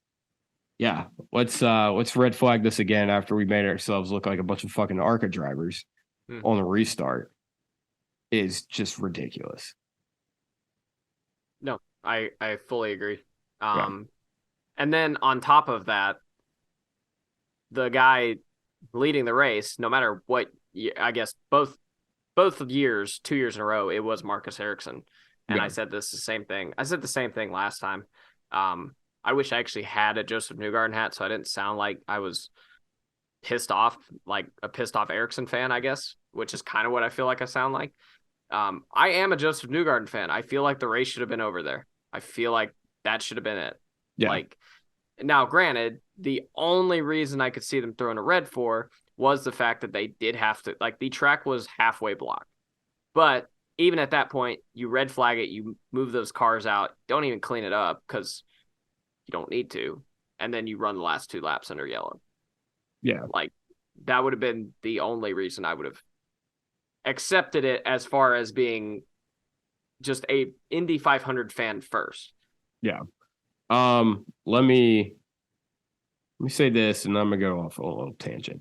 yeah, let's red flag this again after we made ourselves look like a bunch of fucking ARCA drivers on the restart is just ridiculous. No, I fully agree. And then on top of that, the guy leading the race, no matter what, I guess both years, 2 years in a row, it was Marcus Ericsson. And I said the same thing. I said the same thing last time. I wish I actually had a Joseph Newgarden hat so I didn't sound like I was pissed off, like a pissed off Ericsson fan, I guess, which is kind of what I feel like I sound like. I am a Joseph Newgarden fan. I feel like the race should have been over there. I feel like that should have been it. Yeah. Like, now, granted, the only reason I could see them throwing a red for was the fact that they did have to, like, the track was halfway blocked. But even at that point, you red flag it, you move those cars out, don't even clean it up because you don't need to. And then you run the last 2 laps under yellow. Yeah. Like, that would have been the only reason I would have accepted it as far as being just a Indy 500 fan first. Yeah. Let me say this, and I'm gonna go off a little tangent.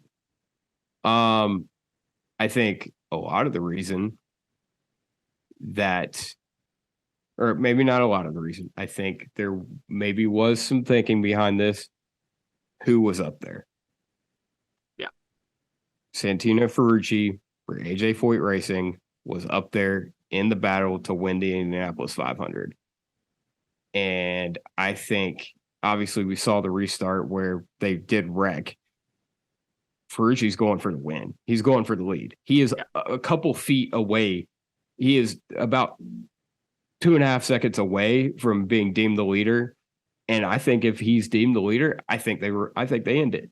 I think a lot of the reason that, or maybe not a lot of the reason, I think there maybe was some thinking behind this. Who was up there? Yeah. Santino Ferrucci for AJ Foyt Racing was up there in the battle to win the Indianapolis 500. And I think, obviously, we saw the restart where they did wreck. Ferrucci's going for the win. He's going for the lead. He is a couple feet away. He is about 2.5 seconds away from being deemed the leader. And I think if he's deemed the leader, I think they end it.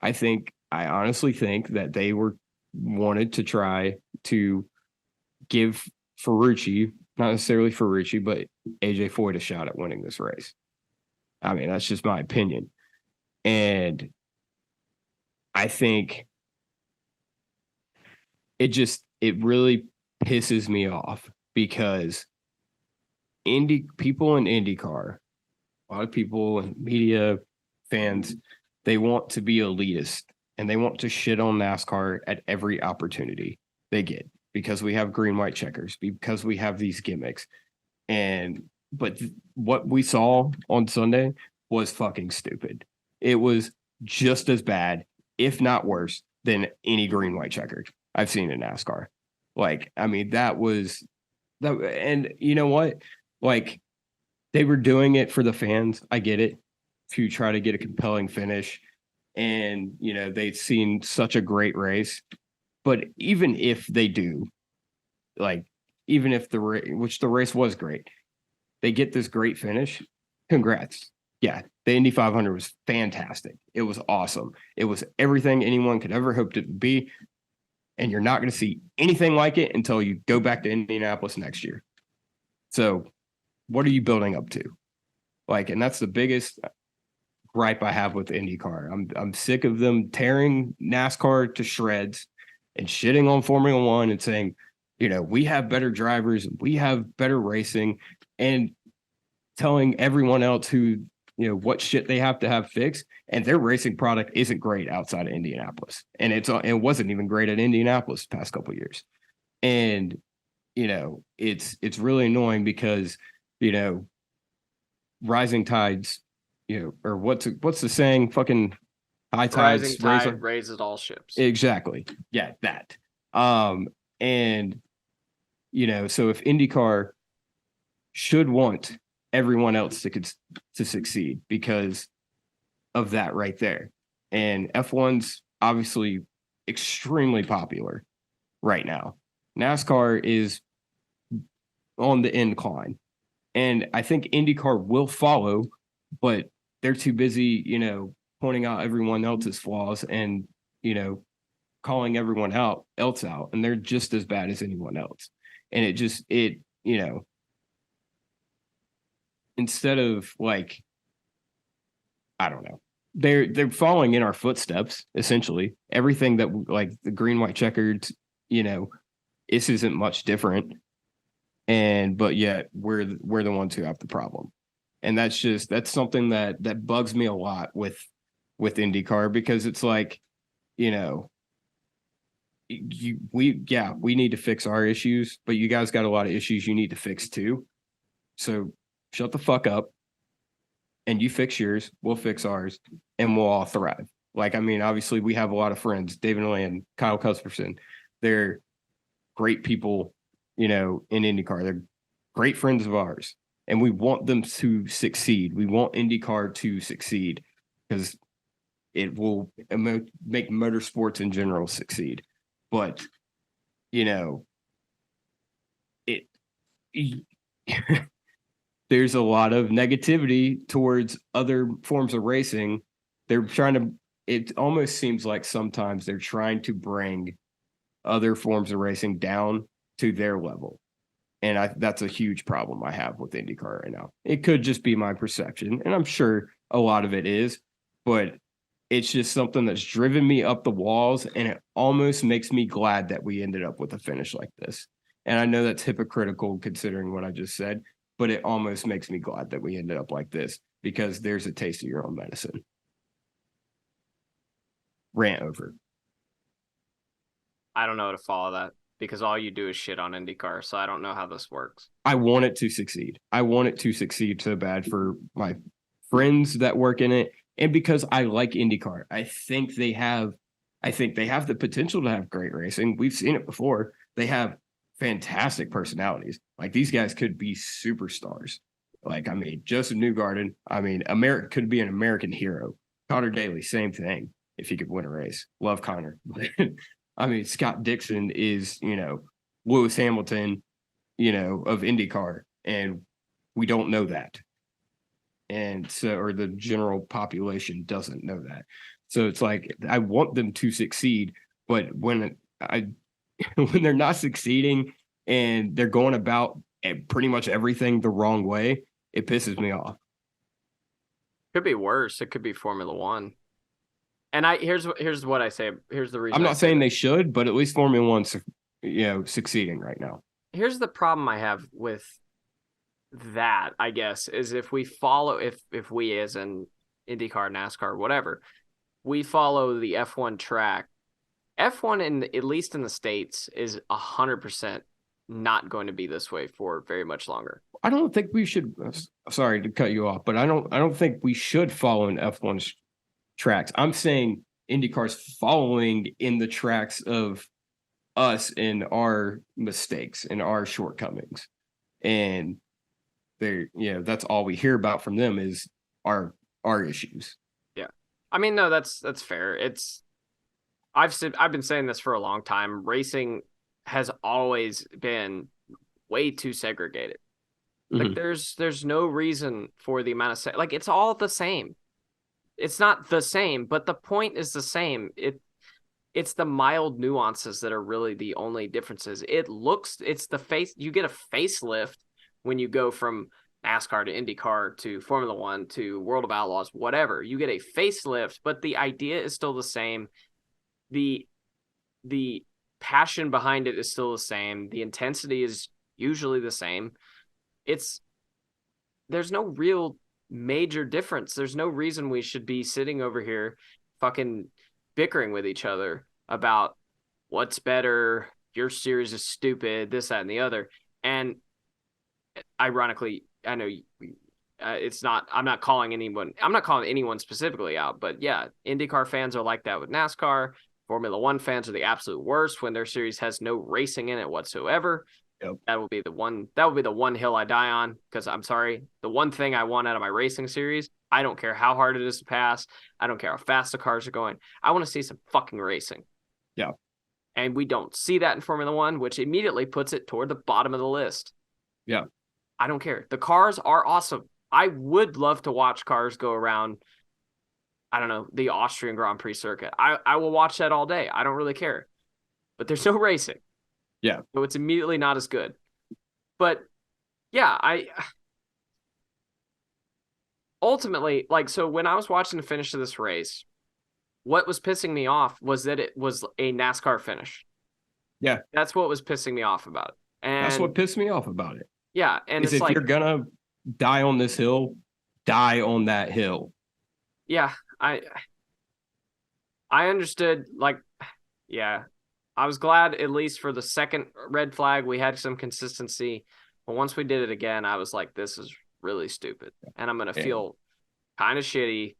I honestly think that they wanted to try to give Ferrucci, not necessarily Ferrucci, but AJ Foyt a shot at winning this race. That's just my opinion. And I think it really pisses me off because people in IndyCar, a lot of people, media, fans, they want to be elitist and they want to shit on NASCAR at every opportunity they get because we have green, white checkers, because we have these gimmicks. But what we saw on Sunday was fucking stupid. It was just as bad, if not worse, than any green, white checker I've seen in NASCAR. That was that. And you know what? They were doing it for the fans. I get it. To try to get a compelling finish. And, they'd seen such a great race. But even if they do, even if the race was great, they get this great finish, congrats. Yeah, the Indy 500 was fantastic. It was awesome. It was everything anyone could ever hoped it would be. And you're not going to see anything like it until you go back to Indianapolis next year. So what are you building up to? And that's the biggest gripe I have with IndyCar. I'm sick of them tearing NASCAR to shreds and shitting on Formula One and saying, we have better drivers, we have better racing. And telling everyone else who, what shit they have to have fixed, and their racing product isn't great outside of Indianapolis, and it wasn't even great at Indianapolis the past couple of years. And it's really annoying because rising tides, or what's the saying? Fucking high Rising tides raise. tide raises all ships. Exactly. Yeah, that. And so if IndyCar should want everyone else to succeed because of that right there. And F1's obviously extremely popular right now. NASCAR is on the incline. And I think IndyCar will follow, but they're too busy, pointing out everyone else's flaws and, calling everyone else out. And they're just as bad as anyone else. And instead of like, I don't know, they're following in our footsteps, essentially. Everything that like the green, white checkered, this isn't much different. But yet we're the ones who have the problem. And that's something that bugs me a lot with IndyCar, because it's like, we need to fix our issues, but you guys got a lot of issues you need to fix too. So shut the fuck up and you fix yours, we'll fix ours, and we'll all thrive. Like, I mean, obviously we have a lot of friends, David Land, Kyle Cusperson. They're great people, in IndyCar. They're great friends of ours, and we want them to succeed. We want IndyCar to succeed because it will make motorsports in general succeed. But, it there's a lot of negativity towards other forms of racing. It almost seems like sometimes they're trying to bring other forms of racing down to their level. And that's a huge problem I have with IndyCar right now. It could just be my perception, and I'm sure a lot of it is, but it's just something that's driven me up the walls, and it almost makes me glad that we ended up with a finish like this. And I know that's hypocritical considering what I just said, but it almost makes me glad that we ended up like this because there's a taste of your own medicine. Rant over. I don't know how to follow that because all you do is shit on IndyCar, so I don't know how this works. I want it to succeed. I want it to succeed so bad for my friends that work in it, and because I like IndyCar. I think they have the potential to have great racing. We've seen it before. They have fantastic personalities. Like, these guys could be superstars. Like, I mean, Joseph Newgarden, America could be an American hero. Connor Daly, same thing. If he could win a race, love Connor. Scott Dixon is, Lewis Hamilton, of IndyCar, and we don't know that. And so, or the general population doesn't know that. So it's like, I want them to succeed, but when they're not succeeding and they're going about pretty much everything the wrong way, it pisses me off. Could be worse. It could be Formula One. And here's what I say. Here's the reason. I'm not saying they should, but at least Formula One's, succeeding right now. Here's the problem I have with that, I guess, is if we follow, if we as in IndyCar, NASCAR, whatever, we follow the F1 track. F1 at least in the States is 100% not going to be this way for very much longer. I don't think we should. Sorry to cut you off, but I don't think we should follow in F1's tracks. I'm saying IndyCar's following in the tracks of us and our mistakes and our shortcomings, and that's all we hear about from them is our issues. Yeah, I mean, no, that's fair. I've been saying this for a long time. Racing has always been way too segregated. Like, there's no reason for the amount of like, it's all the same. It's not the same, but the point is the same. It's the mild nuances that are really the only differences. It's the face. You get a facelift when you go from NASCAR to IndyCar to Formula One to World of Outlaws, whatever. You get a facelift, but the idea is still the same. The passion behind it is still the same. The intensity is usually the same. there's no real major difference. There's no reason we should be sitting over here fucking bickering with each other about what's better, your series is stupid, this, that, and the other. And ironically, I know it's not, I'm not calling anyone specifically out, but yeah, IndyCar fans are like that with NASCAR. Formula One fans are the absolute worst when their series has no racing in it whatsoever. Yep. That will be the one hill I die on, because I'm sorry, the one thing I want out of my racing series, I don't care how hard it is to pass. I don't care how fast the cars are going. I want to see some fucking racing. Yeah. And we don't see that in Formula One, which immediately puts it toward the bottom of the list. Yeah. I don't care. The cars are awesome. I would love to watch cars go around, I don't know, the Austrian Grand Prix circuit. I will watch that all day. I don't really care. But there's no racing. Yeah. So it's immediately not as good. But yeah, ultimately, like, so when I was watching the finish of this race, what was pissing me off was that it was a NASCAR finish. Yeah. That's what was pissing me off about it. And that's what pissed me off about it. Yeah. And is it's if like, you're gonna die on this hill, die on that hill. Yeah. I understood, like, yeah. I was glad at least for the second red flag we had some consistency. But once we did it again, I was like, this is really stupid. And I'm gonna feel kind of shitty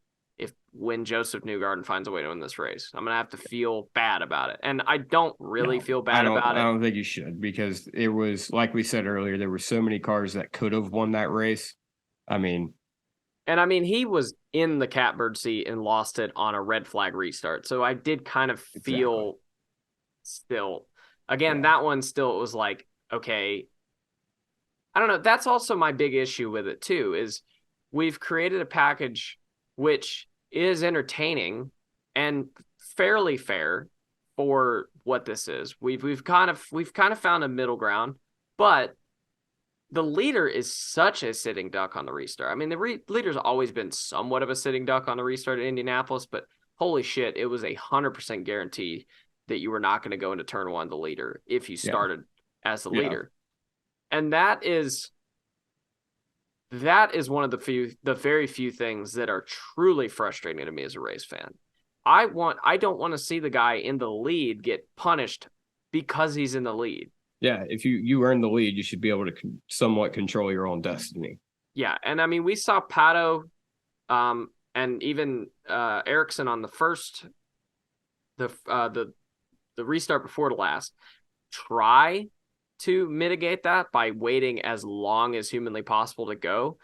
when Joseph Newgarden finds a way to win this race. I'm gonna have to feel bad about it. And I don't really feel bad about it. I don't think you should, because it was, like we said earlier, there were so many cars that could have won that race. I mean, he was in the catbird seat and lost it on a red flag restart. So I did kind of feel still, again, that one still, it was like, okay, I don't know. That's also my big issue with it too, is we've created a package which is entertaining and fairly fair for what this is. We've kind of found a middle ground, but the leader is such a sitting duck on the restart. I mean, the leader's always been somewhat of a sitting duck on the restart at Indianapolis, but holy shit, it was 100% guarantee that you were not going to go into turn one the leader if you started as the leader. And that is one of the very few things that are truly frustrating to me as a race fan. I don't want to see the guy in the lead get punished because he's in the lead. Yeah, if you earn the lead, you should be able to somewhat control your own destiny. Yeah, and I mean, we saw Pato and even Ericsson on the first the restart before the last try to mitigate that by waiting as long as humanly possible to go.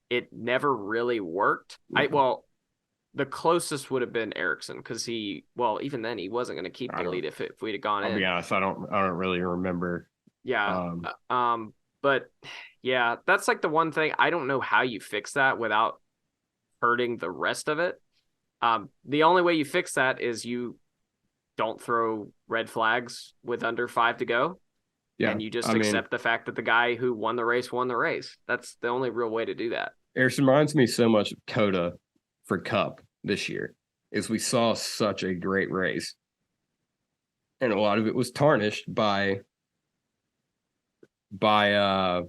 It never really worked. The closest would have been Ericsson, because even then he wasn't going to keep the lead if we'd have gone in. I'll be honest, I don't really remember. Yeah. But yeah, that's like the one thing. I don't know how you fix that without hurting the rest of it. The only way you fix that is you don't throw red flags with under 5 to go. Yeah, and you just accept the fact that the guy who won the race won the race. That's the only real way to do that. It reminds me so much of Coda for Cup this year, is we saw such a great race, and a lot of it was tarnished by the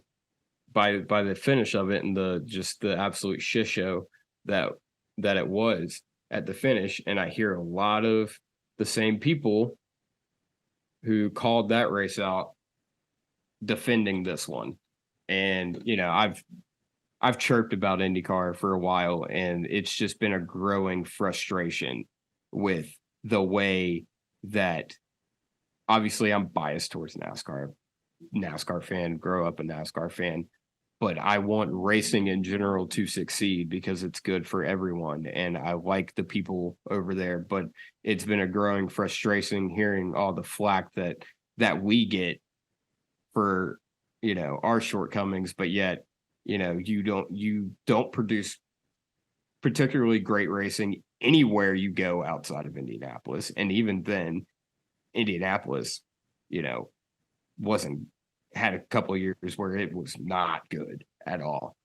finish of it and the absolute shit show that it was at the finish. And I hear a lot of the same people who called that race out defending this one. And I've chirped about IndyCar for a while, and it's just been a growing frustration with the way that, obviously I'm biased towards NASCAR fan, grow up a NASCAR fan, but I want racing in general to succeed because it's good for everyone. And I like the people over there, but it's been a growing frustration hearing all the flack that we get for, our shortcomings, but yet, you don't produce particularly great racing anywhere you go outside of Indianapolis. And even then, Indianapolis, had a couple of years where it was not good at all.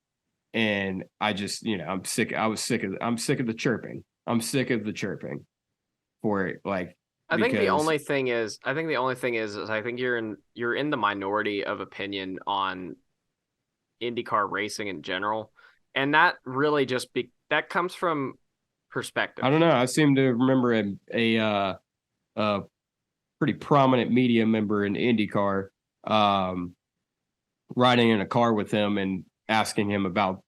And I just, I'm sick of the chirping. I'm sick of the chirping for it. Like, I think the only thing is I think you're in the minority of opinion on IndyCar racing in general, And that really that comes from perspective. I don't know. I seem to remember a pretty prominent media member in IndyCar riding in a car with him and asking him about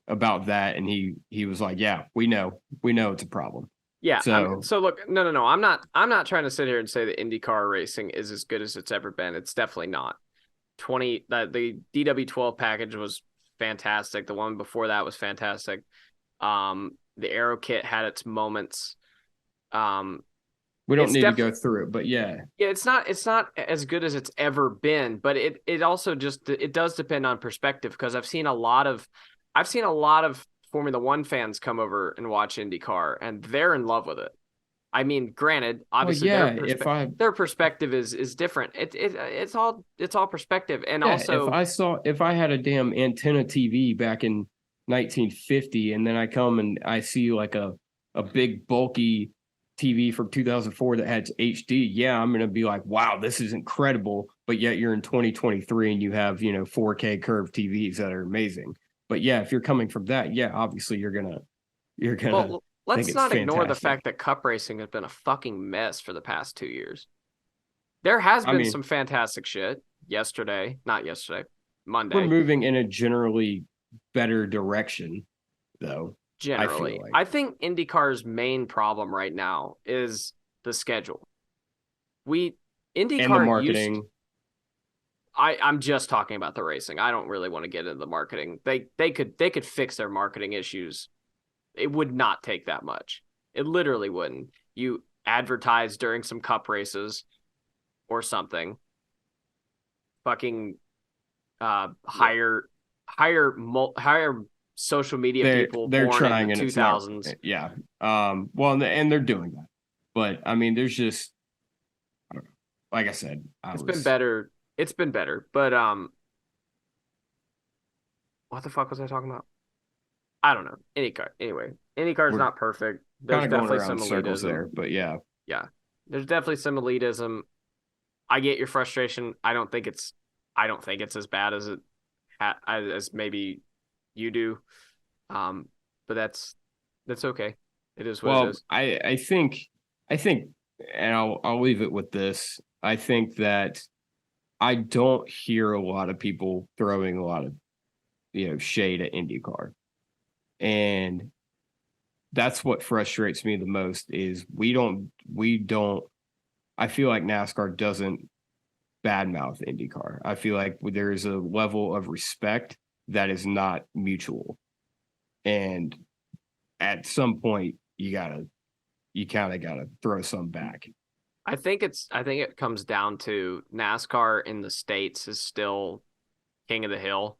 about that, and he was like, yeah, we know it's a problem. Yeah, So so look, no. I'm not trying to sit here and say that IndyCar racing is as good as it's ever been. It's definitely not. The DW12 package was fantastic. The one before that was fantastic. The Aero kit had its moments. We don't need to go through it, but yeah, it's not as good as it's ever been, but it also it does depend on perspective, because I've seen a lot of Formula One fans come over and watch IndyCar, and they're in love with it. I mean, granted, obviously their perspective is different. It's all perspective, and also if I had a damn antenna TV back in 1950, and then I come and I see like a big bulky TV from 2004 that had HD, yeah, I'm gonna be like, wow, this is incredible. But yet you're in 2023 and you have 4K curved TVs that are amazing. But yeah, if you're coming from that, yeah, obviously you're gonna. Well, let's not ignore the fact that cup racing has been a fucking mess for the past 2 years. There has been some fantastic shit. Not yesterday, Monday. We're moving in a generally better direction, though. Generally, I think IndyCar's main problem right now is the schedule. IndyCar and the marketing. I'm just talking about the racing. I don't really want to get into the marketing. They could fix their marketing issues. It would not take that much. It literally wouldn't. You advertise during some cup races or something. Fucking hire social media people they're born trying in the 2000s. Yeah. Well, and they're doing that. But I mean, there's just, I don't know. Like I said, It's been better. But what the fuck was I talking about? I don't know. IndyCar. Anyway, IndyCar's not perfect. There's definitely some elitism there, but yeah. Yeah. There's definitely some elitism. I get your frustration. I don't think it's as bad as maybe you do. But that's okay. It is what it is. I think, and I'll leave it with this. I think that I don't hear a lot of people throwing a lot of shade at IndyCar. And that's what frustrates me the most is we don't I feel like NASCAR doesn't badmouth IndyCar. I feel like there is a level of respect that is not mutual. And at some point you kind of gotta throw some back. I think it comes down to NASCAR in the States is still king of the hill.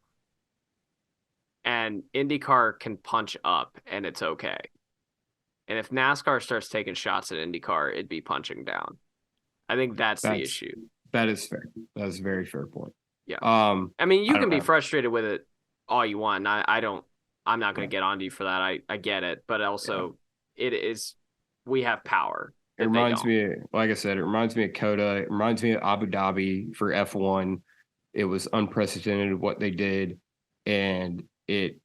And IndyCar can punch up and it's okay. And if NASCAR starts taking shots at IndyCar, it'd be punching down. I think that's the issue. That is fair. That is a very fair point. Yeah. I mean, you can be frustrated with it all you want. I'm not going to get onto you for that. I get it. But also, we have power. It reminds me, like I said, it reminds me of COTA. It reminds me of Abu Dhabi for F1. It was unprecedented what they did. And it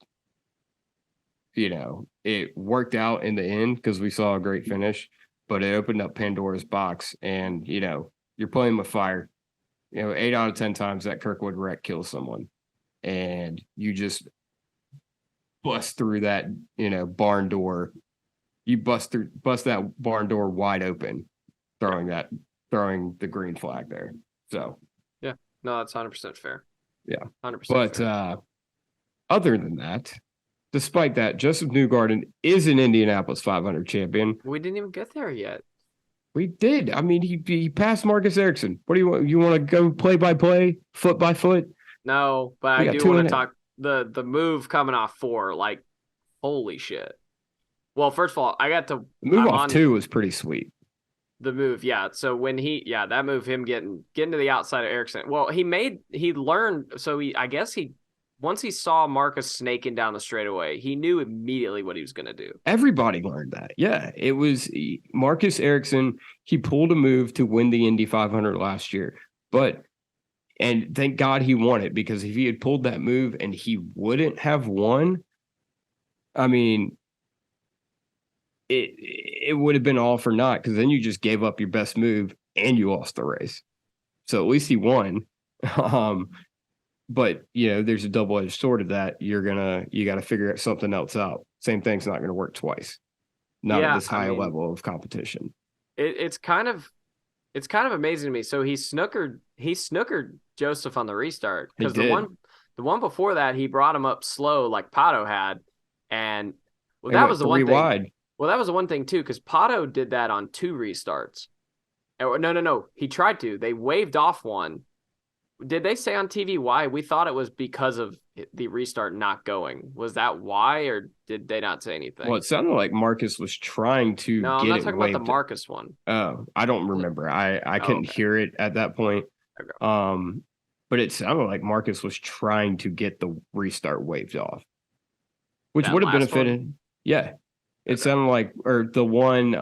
worked out in the end because we saw a great finish, but it opened up Pandora's box. And, you're playing with fire. 8 out of 10 times that Kirkwood wreck kills someone. And you just bust through that, barn door. You bust that barn door wide open, throwing the green flag there. So, yeah, no, that's 100% fair. Yeah, 100%. But fair. Other than that, despite that, Joseph Newgarden is an Indianapolis 500 champion. We didn't even get there yet. We did. I mean, he passed Marcus Ericsson. What do you want? You want to go play by play, foot by foot? No, but I do want to talk the move coming off 4. Like, holy shit. Well, first of all, I got to move off 2 was pretty sweet. The move, yeah. So when that move, him getting to the outside of Ericsson. Well, he learned. So once he saw Marcus snaking down the straightaway, he knew immediately what he was going to do. Everybody learned that. Yeah, it was Marcus Ericsson. He pulled a move to win the Indy 500 last year, and thank God he won it, because if he had pulled that move and he wouldn't have won, I mean, it would have been all for naught because then you just gave up your best move and you lost the race. So at least he won. Um, but there's a double-edged sword of that. You got to figure something else out. Same thing's not going to work twice. Not at Yeah, this I high mean, level of competition. it's kind of amazing to me. So he snookered Joseph on the restart He because the did. one before that he brought him up slow like Pato had, and well It that was went the three one thing. wide. Well, that was the one thing too because Pato did that on two restarts. No, he tried to. They waved off one. Did they say on TV why? We thought it was because of the restart not going. Was that why, or did they not say Well, anything? it sounded like Marcus was trying to No, I'm get not it talking about the waved. Marcus one. Oh, I don't remember. I Oh, couldn't okay. hear it at that point. Okay. Um, but it sounded like Marcus was trying to get the restart waved off, which That would have last one? benefited. Yeah, it Okay. sounded like, or the one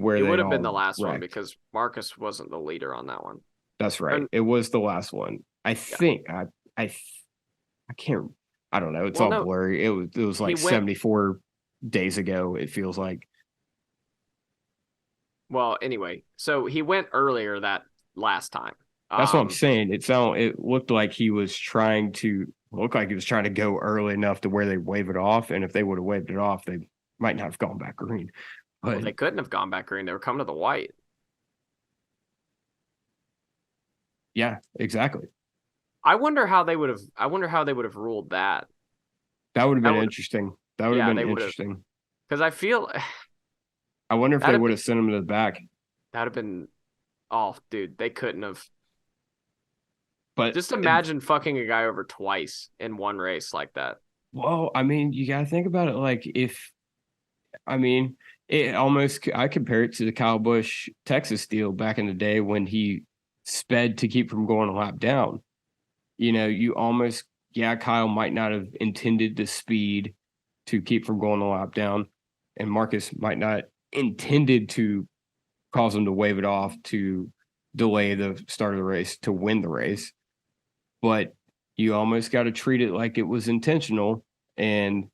where It they would have been all the last one wrecked. because Marcus wasn't the leader on that one. That's right. Or, It was the last one. I yeah. think I I can't. I don't know. It's Well, all no, blurry. It was he like went. 74 days ago. It feels like. Well, anyway, so he went earlier that last time. That's what I'm Um, saying. It looked like he was trying to go early enough to where they wave it off, and if they would have waved it off, they might not have gone back green. well, But they couldn't have gone back green. They were coming to the white. yeah, exactly. I wonder how they would have ruled that. That would have That been would, interesting. That would have yeah, been they would have. interesting. Because I feel I wonder if they that'd would be, have sent him to the back. that'd have been. Oh, dude, they couldn't have. But Just imagine fucking a guy over twice in one race like that. well, I mean, you gotta think about it. Like if I mean, it almost I compare it to the Kyle Busch Texas deal back in the day when he sped to keep from going a lap down. You almost Kyle might not have intended the speed to keep from going a lap down, and Marcus might not intended to cause him to wave it off to delay the start of the race to win the race. But you almost got to treat it like it was intentional, and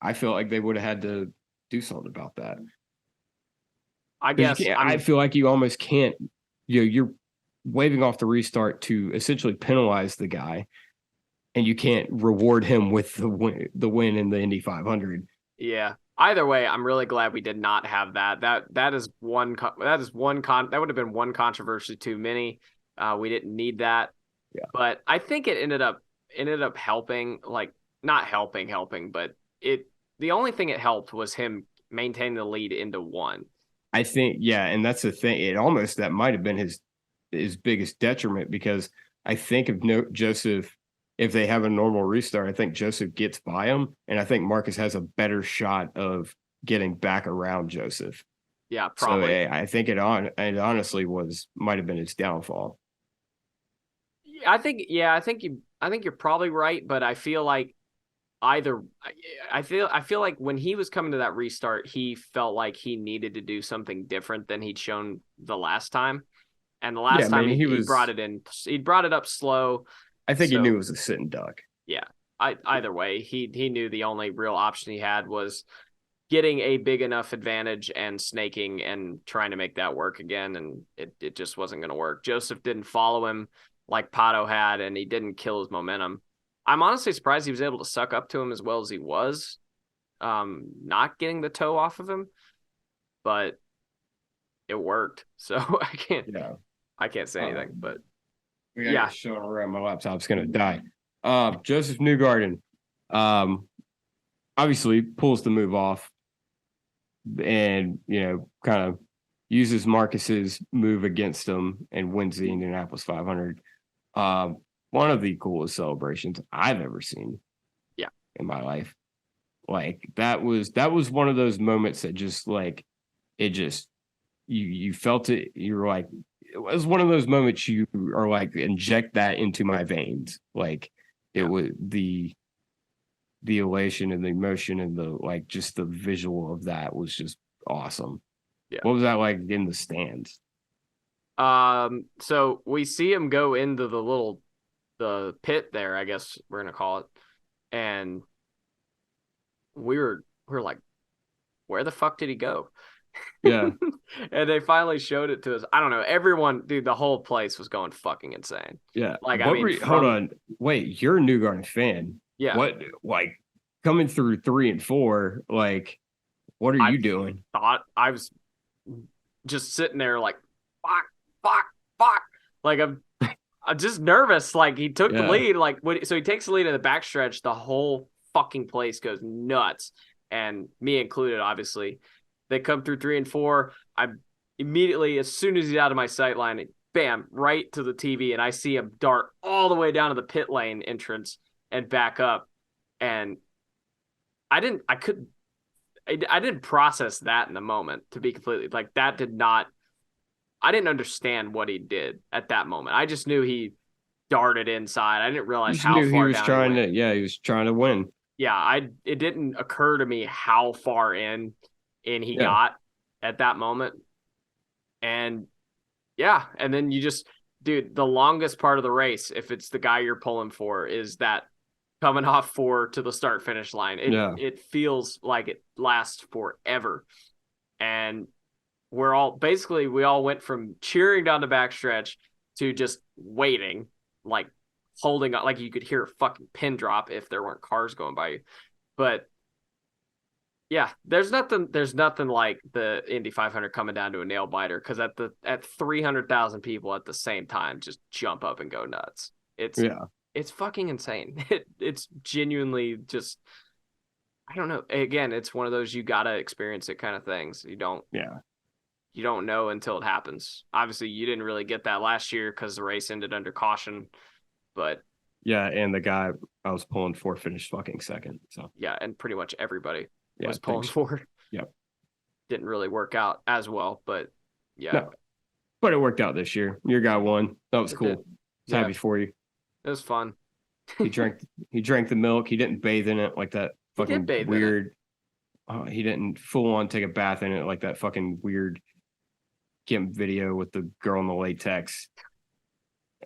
I feel like they would have had to do something about that. I Because you guess. can't. I I mean, feel like you almost can't. You're waving off the restart to essentially penalize the guy, and you can't reward him with the win in the Indy 500. yeah. Either way, I'm really glad we did not have that. That is one. That would have been one controversy too many. We didn't need that, Yeah, but I think it ended up helping. Like not helping, but it. The only thing it helped was him maintaining the lead into one. I think and that's the thing. It almost that might have been his biggest detriment because I think if no Joseph, if they have a normal restart, I think Joseph gets by him, and I think Marcus has a better shot of getting back around Joseph. Yeah, So probably. I think it honestly might have been its downfall. I think you're probably right, but I feel like either I feel like when he was coming to that restart, he felt like he needed to do something different than he'd shown the last time. And the Yeah, last I time mean he, he he brought was. it in, he brought it up slow. I think he knew it So was a sitting duck. yeah, either way, he knew the only real option he had was getting a big enough advantage and snaking and trying to make that work again, and it just wasn't going to work. Joseph didn't follow him like Pato had, and he didn't kill his momentum. I'm honestly surprised he was able to suck up to him as well as he was, not getting the toe off of him, but it worked. So Yeah. I can't say anything, Um, but we gotta yeah, get showing around. My laptop's gonna die. Joseph Newgarden, um, obviously pulls the move off, and kind of uses Marcus's move against him and wins the Indianapolis 500. One of the coolest celebrations I've ever seen yeah, in my life. Like that was one of those moments that just like it just you felt it. You were like it was one of those moments you are like inject that into my veins. Like it yeah, was the elation and the emotion and the like just the visual of that was just awesome. yeah. What was that like in the stands? So we see him go into the little the pit there, I guess we're gonna call it, and we were like, where the fuck did he go? Yeah. And they finally showed it to us. I don't know. Everyone, dude, the whole place was going fucking insane. Yeah. Like, I What were mean, you, hold from on. Wait, you're a New Garden fan. yeah, What, like, coming through 3 and 4, like, what are I you doing? thought I was just sitting there like, fuck, fuck, fuck. Like I'm just nervous. Like he took the Yeah. lead. Like so he takes the lead in the backstretch. The whole fucking place goes nuts, and me included, obviously. They come through 3 and 4. I immediately, as soon as he's out of my sight line, bam, right to the TV, and I see him dart all the way down to the pit lane entrance and back up. And I didn't process that in the moment, to be completely like that. I didn't understand what he did at that moment. I just knew he darted inside. I didn't You realize just how knew he far was down he trying went. to, yeah, he was trying to win. Yeah, it didn't occur to me how far in he Yeah. got at that moment. And yeah, and then you just, dude, the longest part of the race, if it's the guy you're pulling for, is that coming off 4 to the start finish line. Yeah. It feels like it lasts forever. And we all went from cheering down the backstretch to just waiting, like holding up, like you could hear a fucking pin drop if there weren't cars going by you. But yeah, there's nothing like the Indy 500 coming down to a nail biter, because at 300,000 people at the same time just jump up and go nuts. Yeah. It's fucking insane. It's genuinely just, I don't know. Again, it's one of those you gotta experience it kind of things. Yeah. You don't know until it happens. Obviously, you didn't really get that last year because the race ended under caution, but Yeah. And the guy I was pulling for finished fucking second. So, yeah, and pretty much everybody yeah. was pulling Thanks. for. Yep. Didn't really work out as well, but yeah, No, but it worked out this year. Your guy won. That was it cool. did. I was Yeah, happy for you. it was fun. He drank the milk. He didn't bathe in it like that He did fucking bathe in it. weird. He didn't full on take a bath in it like that fucking weird Kim video with the girl in the latex.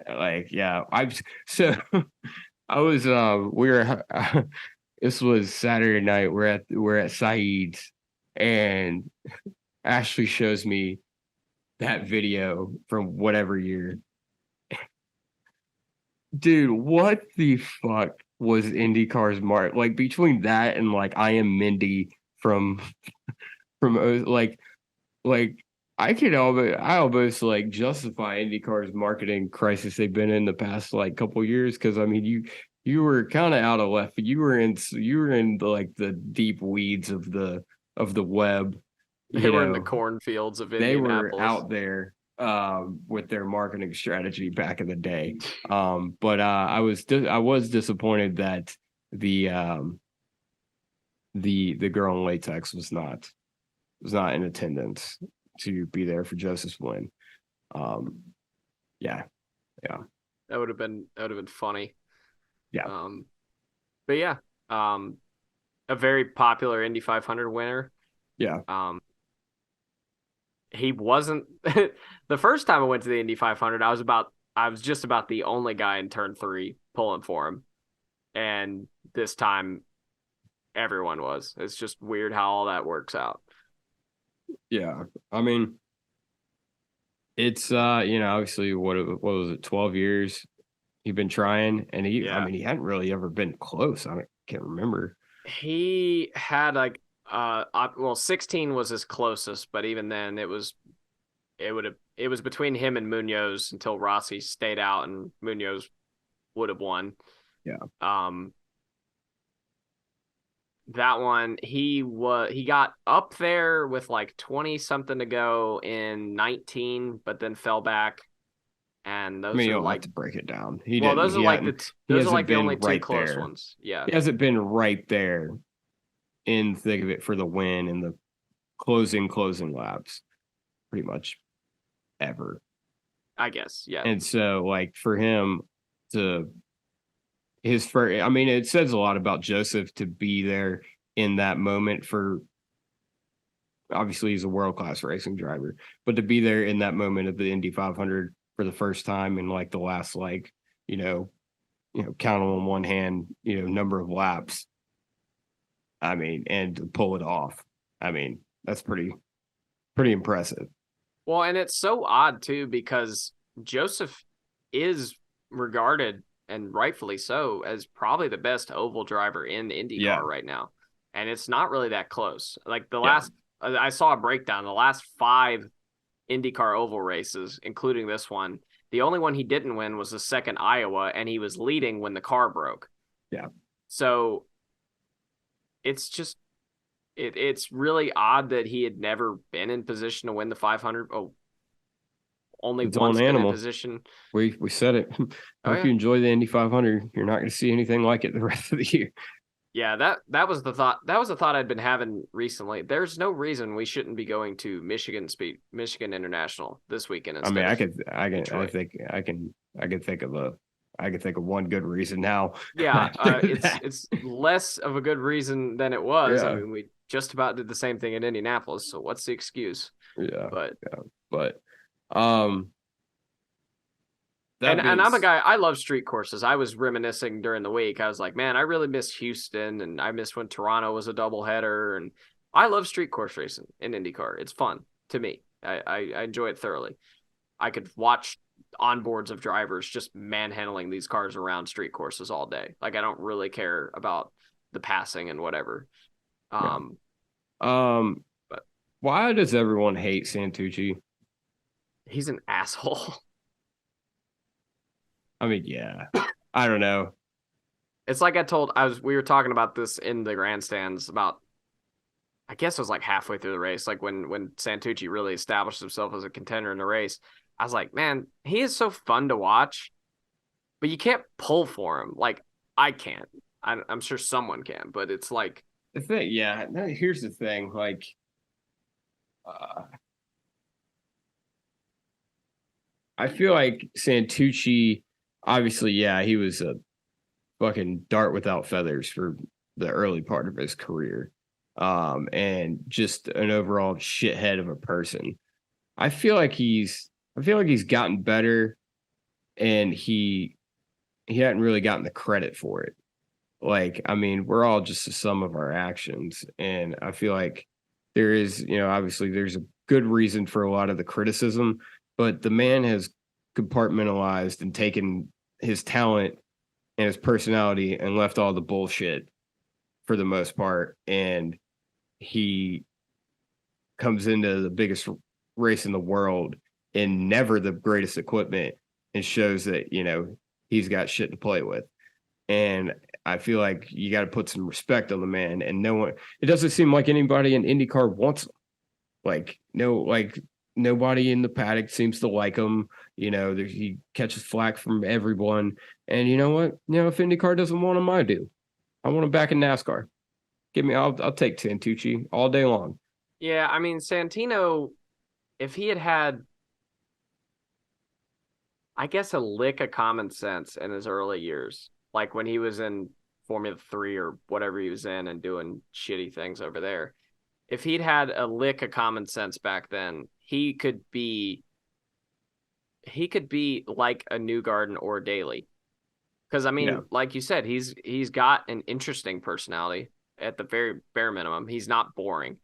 Like, yeah, so I was we were this was Saturday night. We're at Saeed's, and Ashley shows me that video from whatever year. Dude, what the fuck was IndyCar's mark? Like between that and like I Am Mindy from like I almost like justify IndyCar's marketing crisis they've been in the past like couple years, because I mean you were kind of out of left. You were in like the deep weeds of the web. They were in the cornfields of They were Indianapolis. out there with their marketing strategy back in the day. But I was disappointed that the girl in latex was not in attendance to be there for Joseph's win. Yeah. That would have been funny. Yeah. But yeah, a very popular Indy 500 winner. Yeah. He wasn't the first time I went to the Indy 500. I was just about the only guy in turn 3 pulling for him, and this time everyone was. It's just weird how all that works out. Yeah. I mean, it's obviously what was it, 12 years he'd been trying, and I mean he hadn't really ever been close. I can't remember. He had like 16 was his closest, but even then it was between him and Munoz until Rossi stayed out and Munoz would have won. Yeah. That one he got up there with like 20 something to go in 19, but then fell back. And those you are don't like have to break it down. those are like the only two close ones. Yeah. He hasn't been right there in the thick of it for the win in the closing laps pretty much ever, I guess. Yeah. And so like for him to his first, I mean, it says a lot about Joseph to be there in that moment. For obviously he's a world-class racing driver, but to be there in that moment of the Indy 500 for the first time in like the last, like, count on one hand, number of laps. I mean, and to pull it off. I mean, that's pretty impressive. Well, and it's so odd too because Joseph is regarded, and rightfully so, as probably the best oval driver in IndyCar right now. And it's not really that close. Like I saw a breakdown, the last 5 IndyCar oval races, including this one, the only one he didn't win was the second Iowa, and he was leading when the car broke. Yeah. So it's just it's really odd that he had never been in position to win the 500. Oh, only it's once been animal. in position. We said it. Hope you enjoy the Indy 500. You're not going to see anything like it the rest of the year. Yeah, that was the thought. That was a thought I'd been having recently. There's no reason we shouldn't be going to Michigan International this weekend. I mean, I could think of one good reason now. Yeah, it's less of a good reason than it was. Yeah. I mean, we just about did the same thing in Indianapolis. So what's the excuse? Yeah, but and I'm a guy, I love street courses. I was reminiscing during the week. I was like, man, I really miss Houston, and I miss when Toronto was a doubleheader. And I love street course racing in IndyCar. It's fun to me. I enjoy it thoroughly. I could watch onboards of drivers just manhandling these cars around street courses all day. Like, I don't really care about the passing and whatever. But why does everyone hate Santucci? He's an asshole. I mean, yeah, I don't know. It's like we were talking about this in the grandstands about, I guess it was like halfway through the race, like when Santucci really established himself as a contender in the race. I was like, man, he is so fun to watch, but you can't pull for him. Like, I can't. I'm sure someone can, but it's like the thing. Yeah, here's the thing. Like, I feel like Santucci. Obviously, yeah, he was a fucking dart without feathers for the early part of his career. And just an overall shithead of a person. I feel like he's gotten better, and he hadn't really gotten the credit for it. Like, I mean, we're all just the sum of our actions. And I feel like there is, obviously there's a good reason for a lot of the criticism, but the man has compartmentalized and taken his talent and his personality and left all the bullshit for the most part. And he comes into the biggest race in the world and never the greatest equipment and shows that, he's got shit to play with. And I feel like you got to put some respect on the man. And it doesn't seem like anybody in IndyCar wants him. Nobody in the paddock seems to like him. He catches flack from everyone. And you know what? If IndyCar doesn't want him, I do. I want him back in NASCAR. I'll take Santucci all day long. Yeah, I mean, Santino, if he had, I guess, a lick of common sense in his early years, like when he was in Formula 3 or whatever he was in and doing shitty things over there, if he'd had a lick of common sense back then, he could be like a Newgarden or a Daly. Because, I mean, like you said, he's got an interesting personality at the very bare minimum. He's not boring.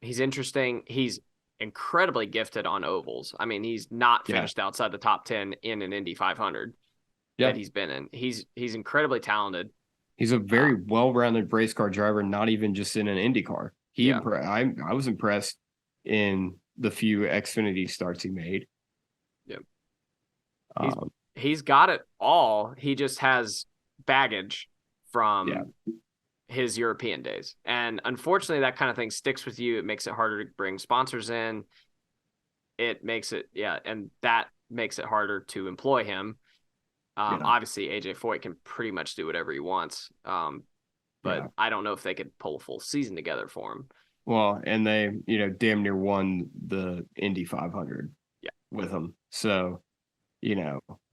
He's interesting. He's incredibly gifted on ovals. I mean, he's not finished outside the top 10 in an Indy 500 that he's been in. He's incredibly talented. He's a very well-rounded race car driver, not even just in an Indy car. I was impressed in the few Xfinity starts he made. Yep. He's got it all. He just has baggage from his European days. And unfortunately, that kind of thing sticks with you. It makes it harder to bring sponsors in. It makes it, and that makes it harder to employ him. Obviously, AJ Foyt can pretty much do whatever he wants. But I don't know if they could pull a full season together for him. Well, and they, damn near won the Indy 500 with him. So,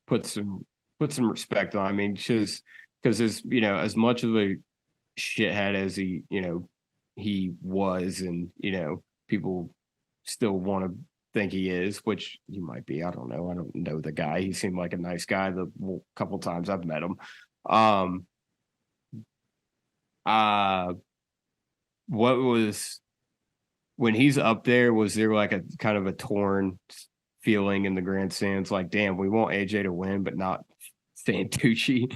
put some respect on. I mean, because as much of a shithead as he was, and people still want to think he is, which you might be. I don't know. I don't know the guy. He seemed like a nice guy the couple times I've met him. Um, uh, what was when he's up there? Was there like a kind of a torn feeling in the grandstands? Like, damn, we want AJ to win, but not Santucci.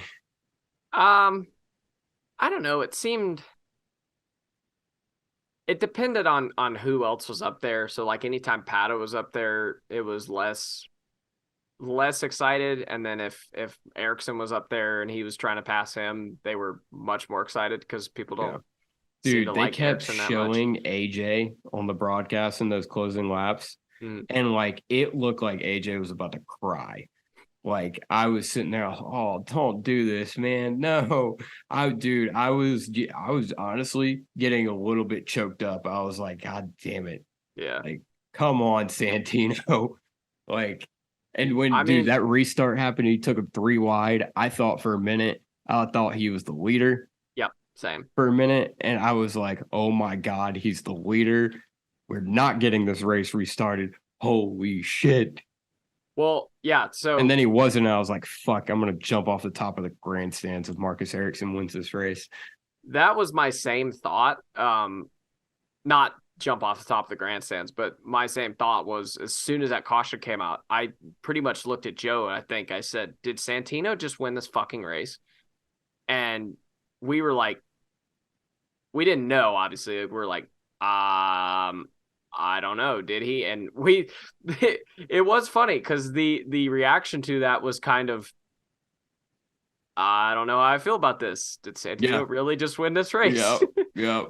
Um, I don't know. It depended on who else was up there. So like anytime Pato was up there, it was less excited. And then if Erickson was up there and he was trying to pass him, they were much more excited because people don't seem to Dude, they like kept Erickson that much. showing AJ on the broadcast in those closing laps. And like it looked like AJ was about to cry. Like I was sitting there, oh, don't do this, man. No. I was honestly getting a little bit choked up. I was like, God damn it. Yeah. Like, come on, Santino. Like, and when mean, that restart happened, he took him 3 wide. I thought for a minute, I thought he was the leader. Yep, same. For a minute, and I was like, oh my God, he's the leader. We're not getting this race restarted. Holy shit. Well, yeah, so and then he wasn't, and I was like, fuck, I'm gonna jump off the top of the grandstands if Marcus Ericsson wins this race. That was my same thought. Not jump off the top of the grandstands, but my same thought was as soon as that caution came out, I pretty much looked at Joe and I think I said, did Santino just win this fucking race? And we were like, we didn't know, obviously. We're like, I don't know, did he? And it was funny because the reaction to that was kind of, I don't know how I feel about this. Did Santino really just win this race? Yep.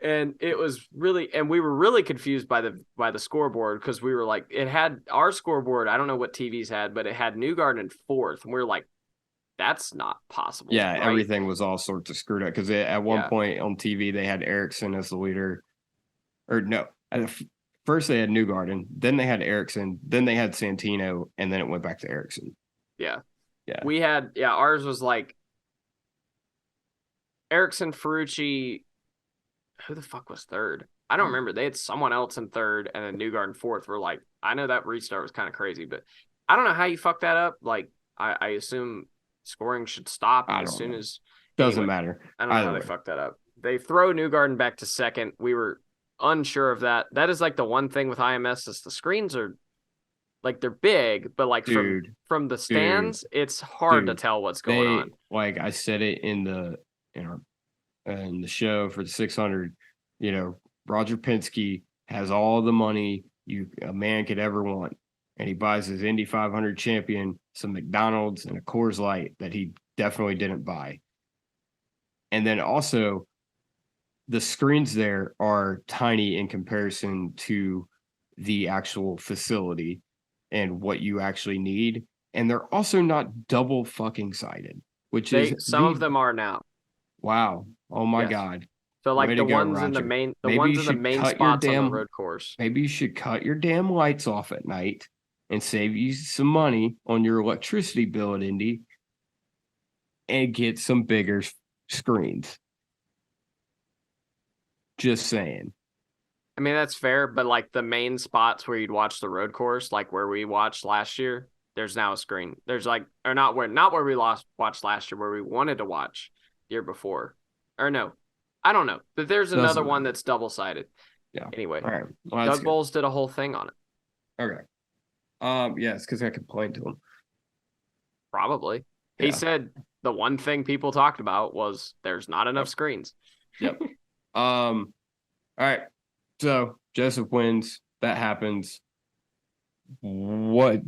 And it was really, and we were really confused by the scoreboard because we were like, it had our scoreboard. I don't know what TVs had, but it had Newgarden in 4th, and we were like, that's not possible. Yeah, right? Everything was all sorts of screwed up because at one point on TV they had Ericsson as the leader, or no, first they had Newgarden, then they had Ericsson, then they had Santino, and then it went back to Ericsson. Yeah. We had ours was like Ericsson, Ferrucci. Who the fuck was 3rd? I don't remember. They had someone else in 3rd and then Newgarden 4th. We're like, I know that restart was kind of crazy, but I don't know how you fucked that up. Like, I assume scoring should stop as soon as. Doesn't matter. I don't know how they fucked that up. They throw Newgarden back to 2nd. We were unsure of that. That is like the one thing with IMS is the screens are like they're big, but like from the stands, it's hard to tell what's going on. Like I said it in the show for the 600, Roger Penske has all the money a man could ever want, and he buys his Indy 500 champion some McDonald's and a Coors Light that he definitely didn't buy. And then also the screens there are tiny in comparison to the actual facility and what you actually need. And they're also not double fucking sided, which some of them are now. Wow. Oh my God. So like the ones in the main spots on the road course. Maybe you should cut your damn lights off at night and save you some money on your electricity bill at Indy and get some bigger screens. Just saying. I mean, that's fair, but like the main spots where you'd watch the road course, like where we watched last year, there's now a screen. There's like, or not where we watched last year, where we wanted to watch the year before. Or no, I don't know. But there's another one that's double-sided. Yeah. Anyway, all right. Well, Doug Bowles did a whole thing on it. Okay. Yes, because I complained to him. Probably. Yeah. He said the one thing people talked about was there's not enough screens. Yep. All right. So Joseph wins. That happens.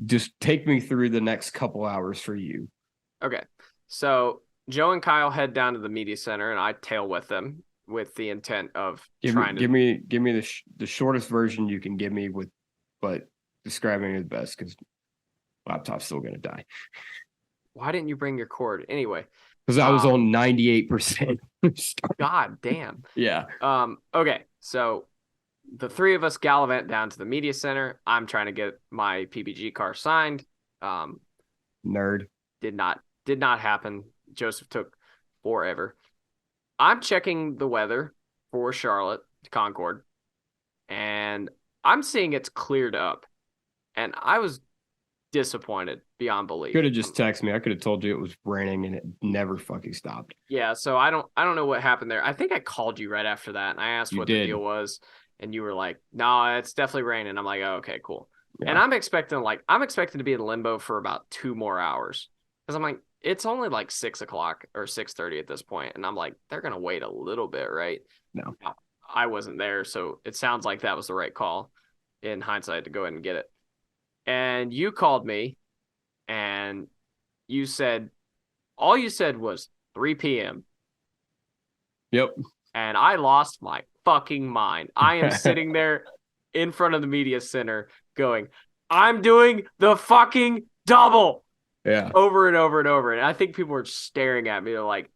Just take me through the next couple hours for you. Okay. So Joe and Kyle head down to the media center, and I tail with them with the intent of give me the shortest version you can give me but describing it best because laptop's still gonna die. Why didn't you bring your cord anyway? Because I was on 98%. God damn. Yeah. Okay. So the three of us gallivant down to the media center. I'm trying to get my PBG car signed. Nerd. Did not happen. Joseph took forever. I'm checking the weather for Charlotte, Concord, and I'm seeing it's cleared up, and I was disappointed beyond belief. Could have just texted me. I could have told you it was raining and it never fucking stopped. Yeah, so I don't know what happened there. I think I called you right after that, and I asked what the deal was, and you were like, "No, it's definitely raining." I'm like, "Oh, okay, cool." Yeah. And I'm expecting to be in limbo for about 2 more hours because I'm like, it's only like 6 o'clock or 6:30 at this point, and I'm like, they're gonna wait a little bit, right? No, I wasn't there, so it sounds like that was the right call in hindsight to go ahead and get it. And you called me, and you said all you said was 3 p.m. Yep. And I lost my fucking mind. I am sitting there in front of the media center going, I'm doing the fucking double. Yeah. Over and over and over. And I think people were staring at me. They're like,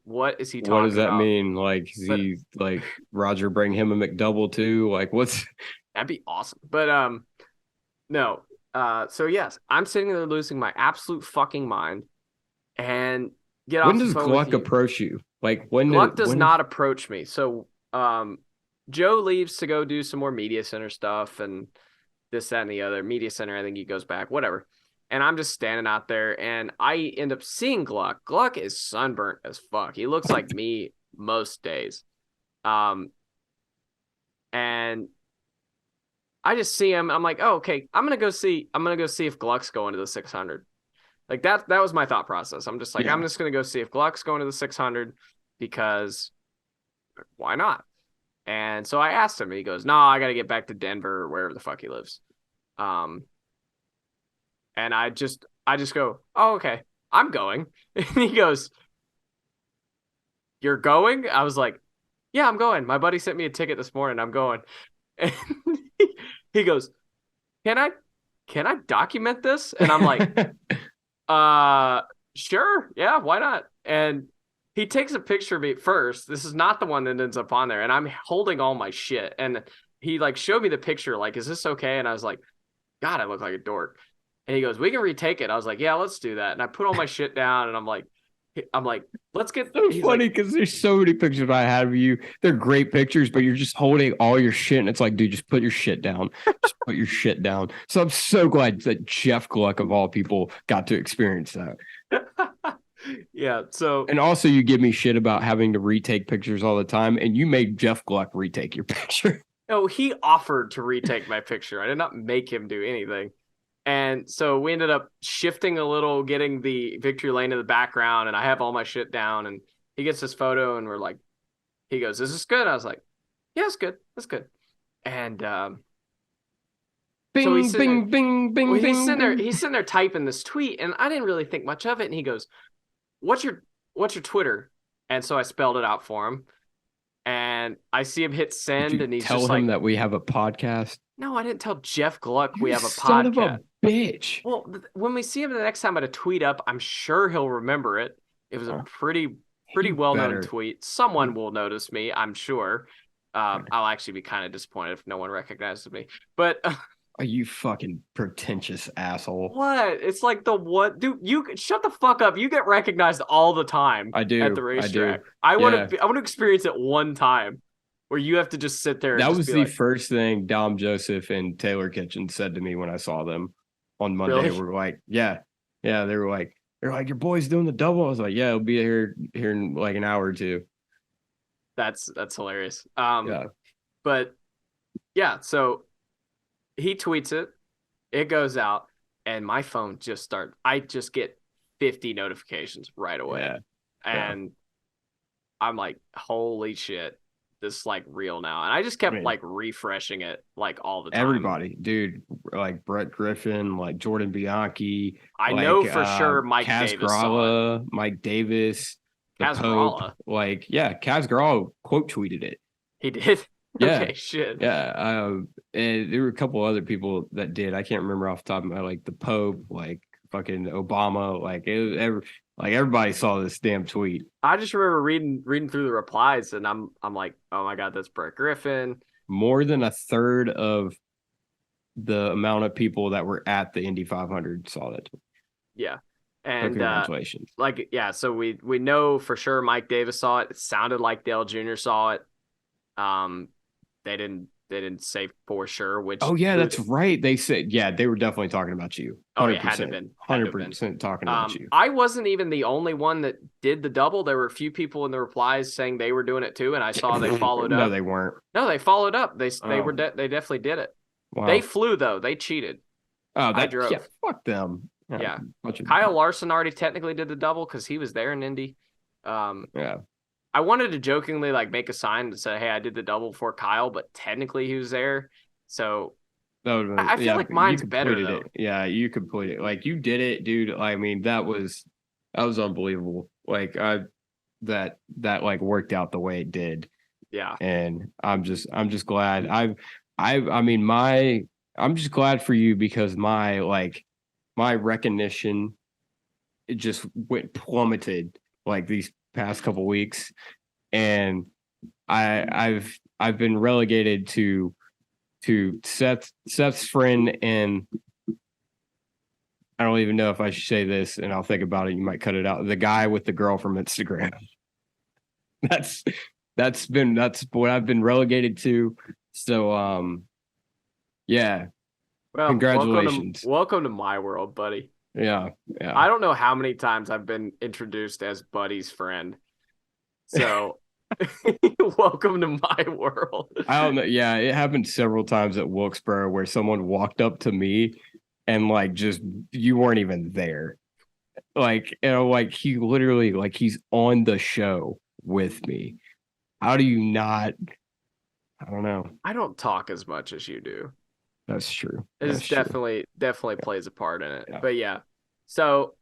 what is he talking about? What does that mean? Like, is he like Roger bring him a McDouble too? Like, what's that'd be awesome. But no. So yes, I'm sitting there losing my absolute fucking mind. And when does Gluck approach you? Like Gluck does not approach me. So Joe leaves to go do some more media center stuff and this, that, and the other. Media center, I think he goes back, whatever. And I'm just standing out there, and I end up seeing Gluck. Gluck is sunburnt as fuck. He looks like me most days. And I just see him. I'm like, oh, okay. I'm gonna go see if Gluck's going to the 600. Like that was my thought process. I'm just like, I'm just gonna go see if Gluck's going to the 600 because why not? And so I asked him, and he goes, no, I got to get back to Denver or wherever the fuck he lives. And I just go, oh, okay, I'm going. And he goes, you're going? I was like, yeah, I'm going. My buddy sent me a ticket this morning. I'm going. And he goes, can I document this? And I'm like, sure. Yeah, why not? And he takes a picture of me first. This is not the one that ends up on there. And I'm holding all my shit. And he like showed me the picture, like, is this okay? And I was like, God, I look like a dork. And he goes, we can retake it. I was like, yeah, let's do that. And I put all my shit down, and I'm like, let's get. So funny because there's so many pictures I have of you. They're great pictures, but you're just holding all your shit, and it's like, dude, just put your shit down. Just put your shit down. So I'm so glad that Jeff Gluck of all people got to experience that. Yeah. So, and also you give me shit about having to retake pictures all the time, and you made Jeff Gluck retake your picture. No, he offered to retake my picture. I did not make him do anything. And so we ended up shifting a little, getting the victory lane in the background, and I have all my shit down, and he gets this photo, and we're like, he goes, is this good? I was like, yeah, it's good. That's good. And bing, so he's bing, bing, bing, he's sitting there typing this tweet, and I didn't really think much of it. And he goes, what's your Twitter? And so I spelled it out for him. And I see him hit send, and he's just like, him that we have a podcast. No, I didn't tell Jeff Gluck we have a son podcast. Of a bitch. Well, when we see him the next time at a tweet up, I'm sure he'll remember it. It was a pretty well-known tweet. Someone will notice me, I'm sure. I'll actually be kind of disappointed if no one recognizes me. But are you fucking pretentious asshole? What? It's like the what? Dude, you shut the fuck up. You get recognized all the time. I do at the racetrack. I want to experience it one time where you have to just sit there. That was the first thing Dom Joseph and Taylor Kitchen said to me when I saw them on Monday. Really? We're like, yeah. They were like, your boy's doing the double. I was like, yeah, he'll be here in like an hour or two. That's hilarious. Yeah. But yeah, so he tweets it goes out, and my phone I just get 50 notifications right away. Yeah. And I'm like, holy shit, this is like real now. And I just kept like refreshing it like all the time. Everybody, dude, like Brett Griffin, like Jordan Bianchi. I know for sure Mike Kaz Davis. Gralla, Mike Davis. Kaz Gralla. Like, yeah, Kaz Gralla quote tweeted it. He did? Yeah. Okay, shit. Yeah. And there were a couple other people that did. I can't remember off the top of my head, like the Pope, like fucking Obama, like everybody saw this damn tweet. I just remember reading through the replies, and I'm like, oh my God, that's Brett Griffin. More than a third of the amount of people that were at the Indy 500 saw that tweet. Yeah. And congratulations. So we know for sure Mike Davis saw it. It sounded like Dale Jr. saw it. They didn't They didn't say for sure which. Oh yeah, that's right. They said, yeah, they were definitely talking about you. Oh, yeah, had to 100%. have been. 100% talking about you. I wasn't even the only one that did the double. There were a few people in the replies saying they were doing it too, and I saw they followed up. No, they weren't. No, they followed up. They they definitely did it. Wow. They flew though. They cheated. Oh, I drove. Yeah, fuck them. Yeah. Kyle Larson already technically did the double because he was there in Indy. Yeah. I wanted to jokingly like make a sign to say, "Hey, I did the double before Kyle," but technically he was there. So I feel like mine's better though. Yeah, you completed it. Like you did it, dude. I mean, that was unbelievable. Like that like worked out the way it did. Yeah. And I'm just glad. I'm just glad for you because my recognition, it just went plummeted like these past couple weeks, and I've been relegated to Seth's friend, and I don't even know if I should say this, and I'll think about it. You might cut it out. The guy with the girl from Instagram. That's what I've been relegated to. So yeah. Well, congratulations. Welcome to my world, buddy. Yeah. I don't know how many times I've been introduced as Buddy's friend. So welcome to my world. I don't know. Yeah, it happened several times at Wilkesboro where someone walked up to me and like just you weren't even there. Like, like he literally like he's on the show with me. How do you not? I don't know. I don't talk as much as you do. That's true. It definitely plays a part in it. Yeah. But yeah. So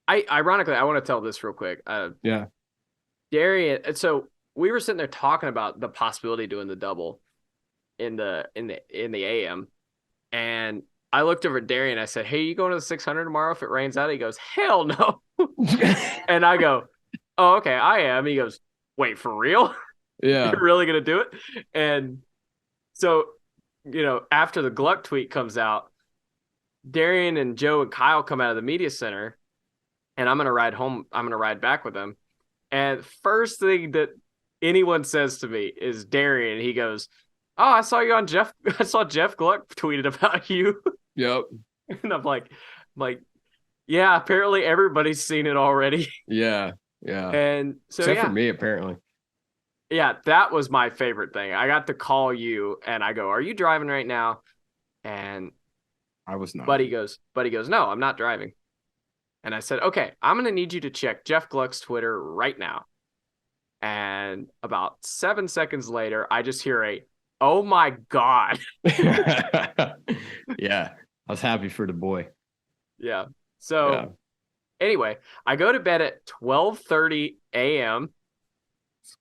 ironically, I want to tell this real quick. Yeah. Darian, so we were sitting there talking about the possibility of doing the double in the AM. And I looked over at Darian, I said, "Hey, you going to the 600 tomorrow if it rains out?" He goes, "Hell no." And I go, "Oh, okay, I am." He goes, "Wait, for real?" Yeah. You're really gonna do it? And so, after the Gluck tweet comes out, Darian and Joe and Kyle come out of the media center, and I'm gonna ride home. I'm gonna ride back with them. And first thing that anyone says to me is Darian. He goes, "Oh, I saw you on Jeff. I saw Jeff Gluck tweeted about you." Yep. And I'm like, yeah. Apparently, everybody's seen it already. Yeah. And so, except for me, apparently. Yeah, that was my favorite thing. I got to call you, and I go, "Are you driving right now?" And I was not. Buddy goes, "No, I'm not driving." And I said, "Okay, I'm going to need you to check Jeff Gluck's Twitter right now." And about 7 seconds later, I just hear a, "Oh my God." Yeah, I was happy for the boy. Yeah. So anyway, I go to bed at 12:30 a.m.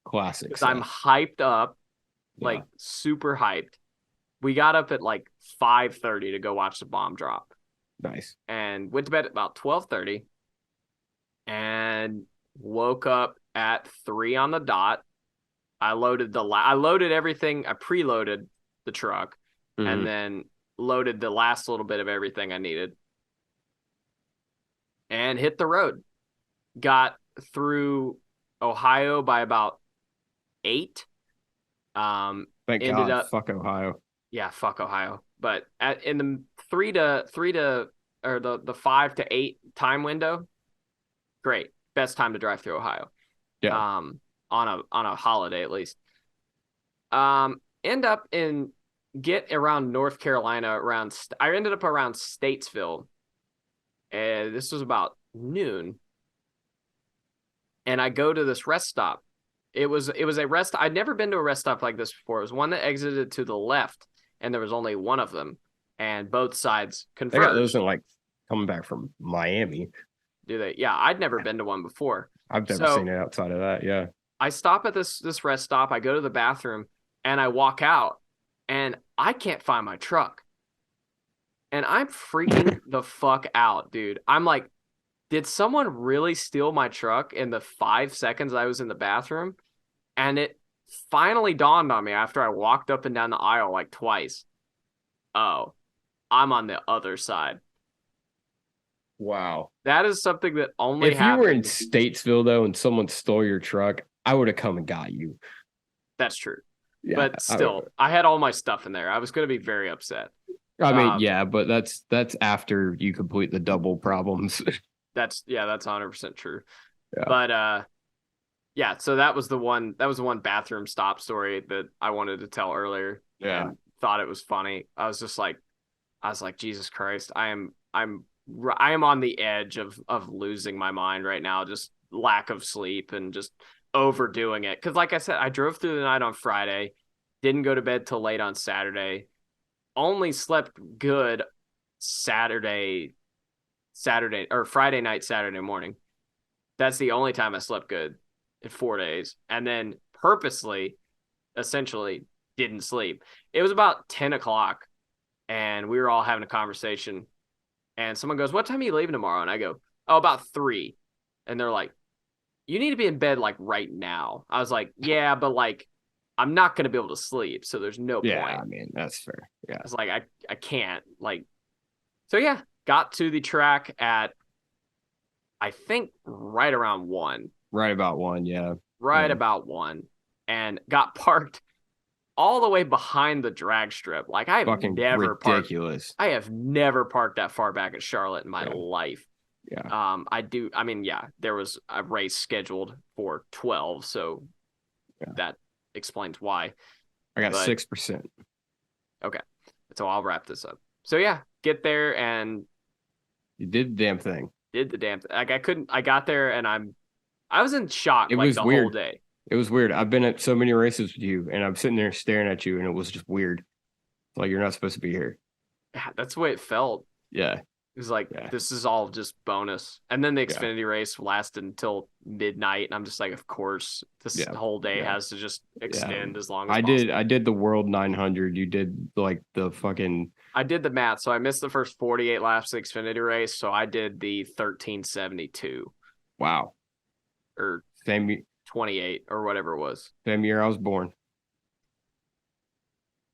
Classic. Because I'm hyped up, like super hyped. We got up at like 5:30 to go watch the bomb drop. Nice. And went to bed at about 12:30 and woke up at 3 on the dot. I loaded everything. I preloaded the truck and then loaded the last little bit of everything I needed and hit the road. Got through Ohio by about 8. Thank God. Fuck Ohio. Yeah, fuck Ohio. But in the 3 to or the 5 to 8 time window, great. Best time to drive through Ohio. Yeah. On a holiday at least. Get around North Carolina I ended up around Statesville. And this was about noon. And I go to this rest stop. It was a rest. I'd never been to a rest stop like this before. It was one that exited to the left, and there was only one of them, and both sides converged. They got those in like coming back from Miami. Do they? Yeah, I'd never been to one before. I've never seen it outside of that. Yeah. I stop at this rest stop. I go to the bathroom, and I walk out, and I can't find my truck, and I'm freaking the fuck out, dude. I'm like, did someone really steal my truck in the 5 seconds I was in the bathroom? And it finally dawned on me after I walked up and down the aisle like twice. Oh, I'm on the other side. Wow. That is something that only If you were in Statesville, though, and someone stole your truck, I would have come and got you. That's true. Yeah. But still, I had all my stuff in there. I was going to be very upset. I mean, yeah, but that's after you complete the double problems. That's 100% true. Yeah. But yeah, so that was the one bathroom stop story that I wanted to tell earlier. Yeah. And thought it was funny. I was like, Jesus Christ, I am on the edge of losing my mind right now. Just lack of sleep and just overdoing it. Because like I said, I drove through the night on Friday, didn't go to bed till late on Saturday, only slept good Saturday or Friday night, Saturday morning. That's the only time I slept good in 4 days. And then purposely, essentially, didn't sleep. It was about 10 o'clock and we were all having a conversation. And someone goes, "What time are you leaving tomorrow?" And I go, "Oh, about 3." And they're like, "You need to be in bed like right now." I was like, "Yeah, but like I'm not going to be able to sleep. So there's no point." I mean, that's fair. Yeah. It's like, I can't like, so yeah, got to the track at, I think right around 1, Right about 1. Yeah. right about 1, and got parked all the way behind the drag strip. Like I have Fucking never ridiculous. I have never parked that far back at Charlotte in my life. Yeah. I mean, yeah, there was a race scheduled for 12, so that explains why. I got 6%. Okay. So I'll wrap this up. So yeah, get there and you did the damn thing. Like I got there and I was in shock like the whole day. It was weird. I've been at so many races with you and I'm sitting there staring at you and it was just weird. Like you're not supposed to be here. Yeah, that's the way it felt. Yeah. It was like, this is all just bonus. And then the Xfinity race lasted until midnight. And I'm just like, of course, this whole day has to just extend as long as possible. I did the World 900. You did like the fucking... I did the math. So I missed the first 48 laps of the Xfinity race. So I did the 1372. Wow. Or same 28 or whatever it was. Same year I was born.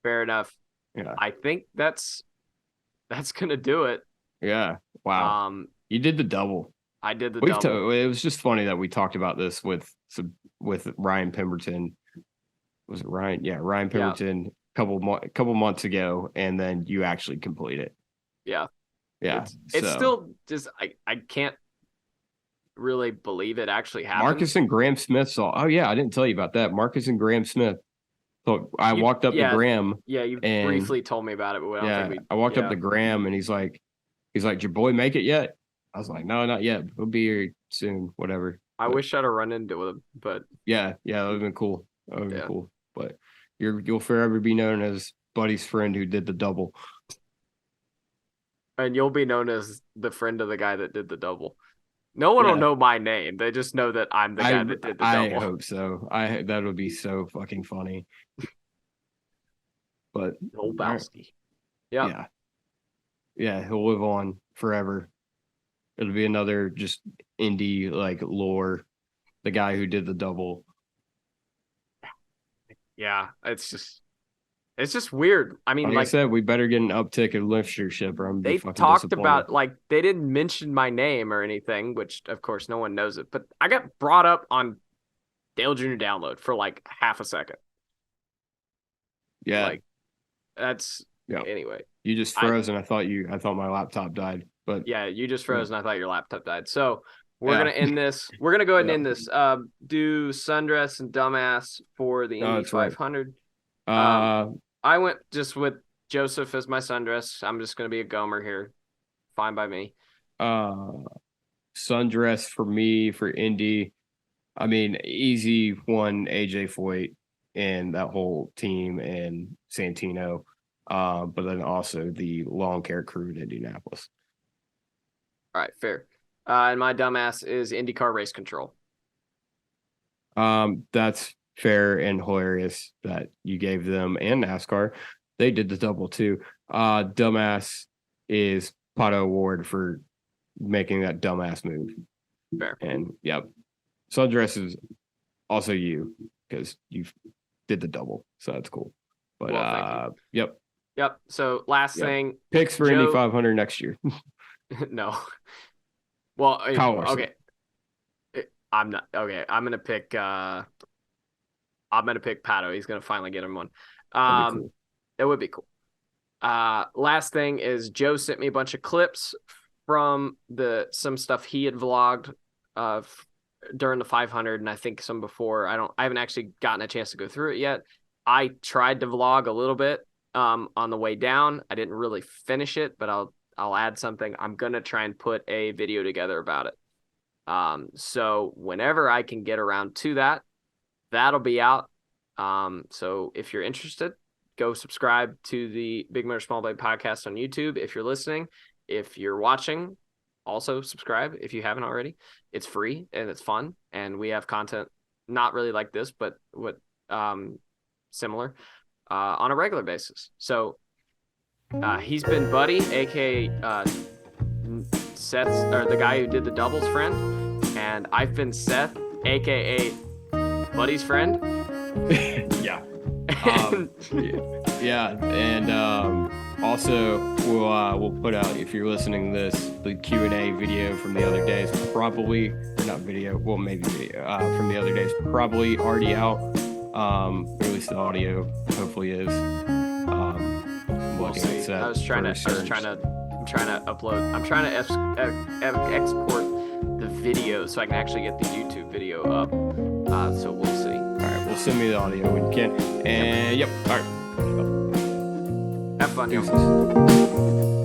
Fair enough. Yeah. I think that's going to do it. Yeah. Wow. You did the double. I did the double. It was just funny that we talked about this with Ryan Pemberton. Was it Ryan? Yeah, Ryan Pemberton a couple months ago, and then you actually complete it. Yeah. Yeah. It's still just I can't really believe it actually happened. Marcus and Graham Smith saw. Oh yeah, I didn't tell you about that. Marcus and Graham Smith. So I walked up to Graham. Yeah, you briefly told me about it, but I walked up to Graham and he's like, "Did your boy make it yet?" I was like, "No, not yet. He'll be here soon. Whatever." I wish I'd have run into him, but yeah, that would have been cool. That would have been cool. But you'll forever be known as Buddy's friend who did the double. And you'll be known as the friend of the guy that did the double. No one will know my name. They just know that I'm the guy that did the double. I hope so. That would be so fucking funny. But old Bowski. Yeah. Yeah, he'll live on forever. It'll be another just Indy like lore. The guy who did the double. Yeah, it's just weird. I mean, like I said, we better get an uptick in listenership or I'm they talked about like they didn't mention my name or anything, which of course no one knows it. But I got brought up on Dale Jr. Download for like half a second. Yeah, like that's anyway. You just froze and I thought my laptop died. But yeah, you just froze and I thought your laptop died. So we're gonna end this. We're gonna go ahead and end this. Do Sundress and Dumbass for the Indy 500. Right. I went just with Joseph as my Sundress. I'm just gonna be a Gomer here. Fine by me. Sundress for me for Indy. I mean, easy one AJ Foyt and that whole team and Santino. But then also the lawn care crew in Indianapolis. All right, fair. And my dumbass is IndyCar Race Control. That's fair and hilarious that you gave them and NASCAR. They did the double too. Dumbass is Pato Award for making that dumbass move. Fair. And Sundress is also you because you did the double, so that's cool. But Yep. So last thing, picks for Indy 500 next year. No. Well, okay. I'm not okay. I'm gonna pick. I'm I'm gonna pick Pato. He's gonna finally get him one. That'd be cool. It would be cool. Last thing is Joe sent me a bunch of clips from some stuff he had vlogged during the 500, and I think some before. I haven't actually gotten a chance to go through it yet. I tried to vlog a little bit on the way down. I didn't really finish it, but I'll add something. I'm gonna try and put a video together about it. So whenever I can get around to that, that'll be out. So if you're interested, go subscribe to the Big Motor Small Blade podcast on YouTube. If you're listening, if you're watching, also subscribe if you haven't already. It's free and it's fun, and we have content not really like this, but similar on a regular basis. So he's been Buddy, aka Seth's, or the guy who did the doubles friend, and I've been Seth, aka Buddy's friend. Yeah. And also we'll put out, if you're listening to this, the Q&A video from the other days, probably not video, well maybe video from the other days, probably already out, or at least the audio hopefully is. We'll see. I'm trying to upload. I'm trying to export the video so I can actually get the YouTube video up. So we'll see. All right, we'll send me the audio when you can. And yep. All right. Have fun, y'all.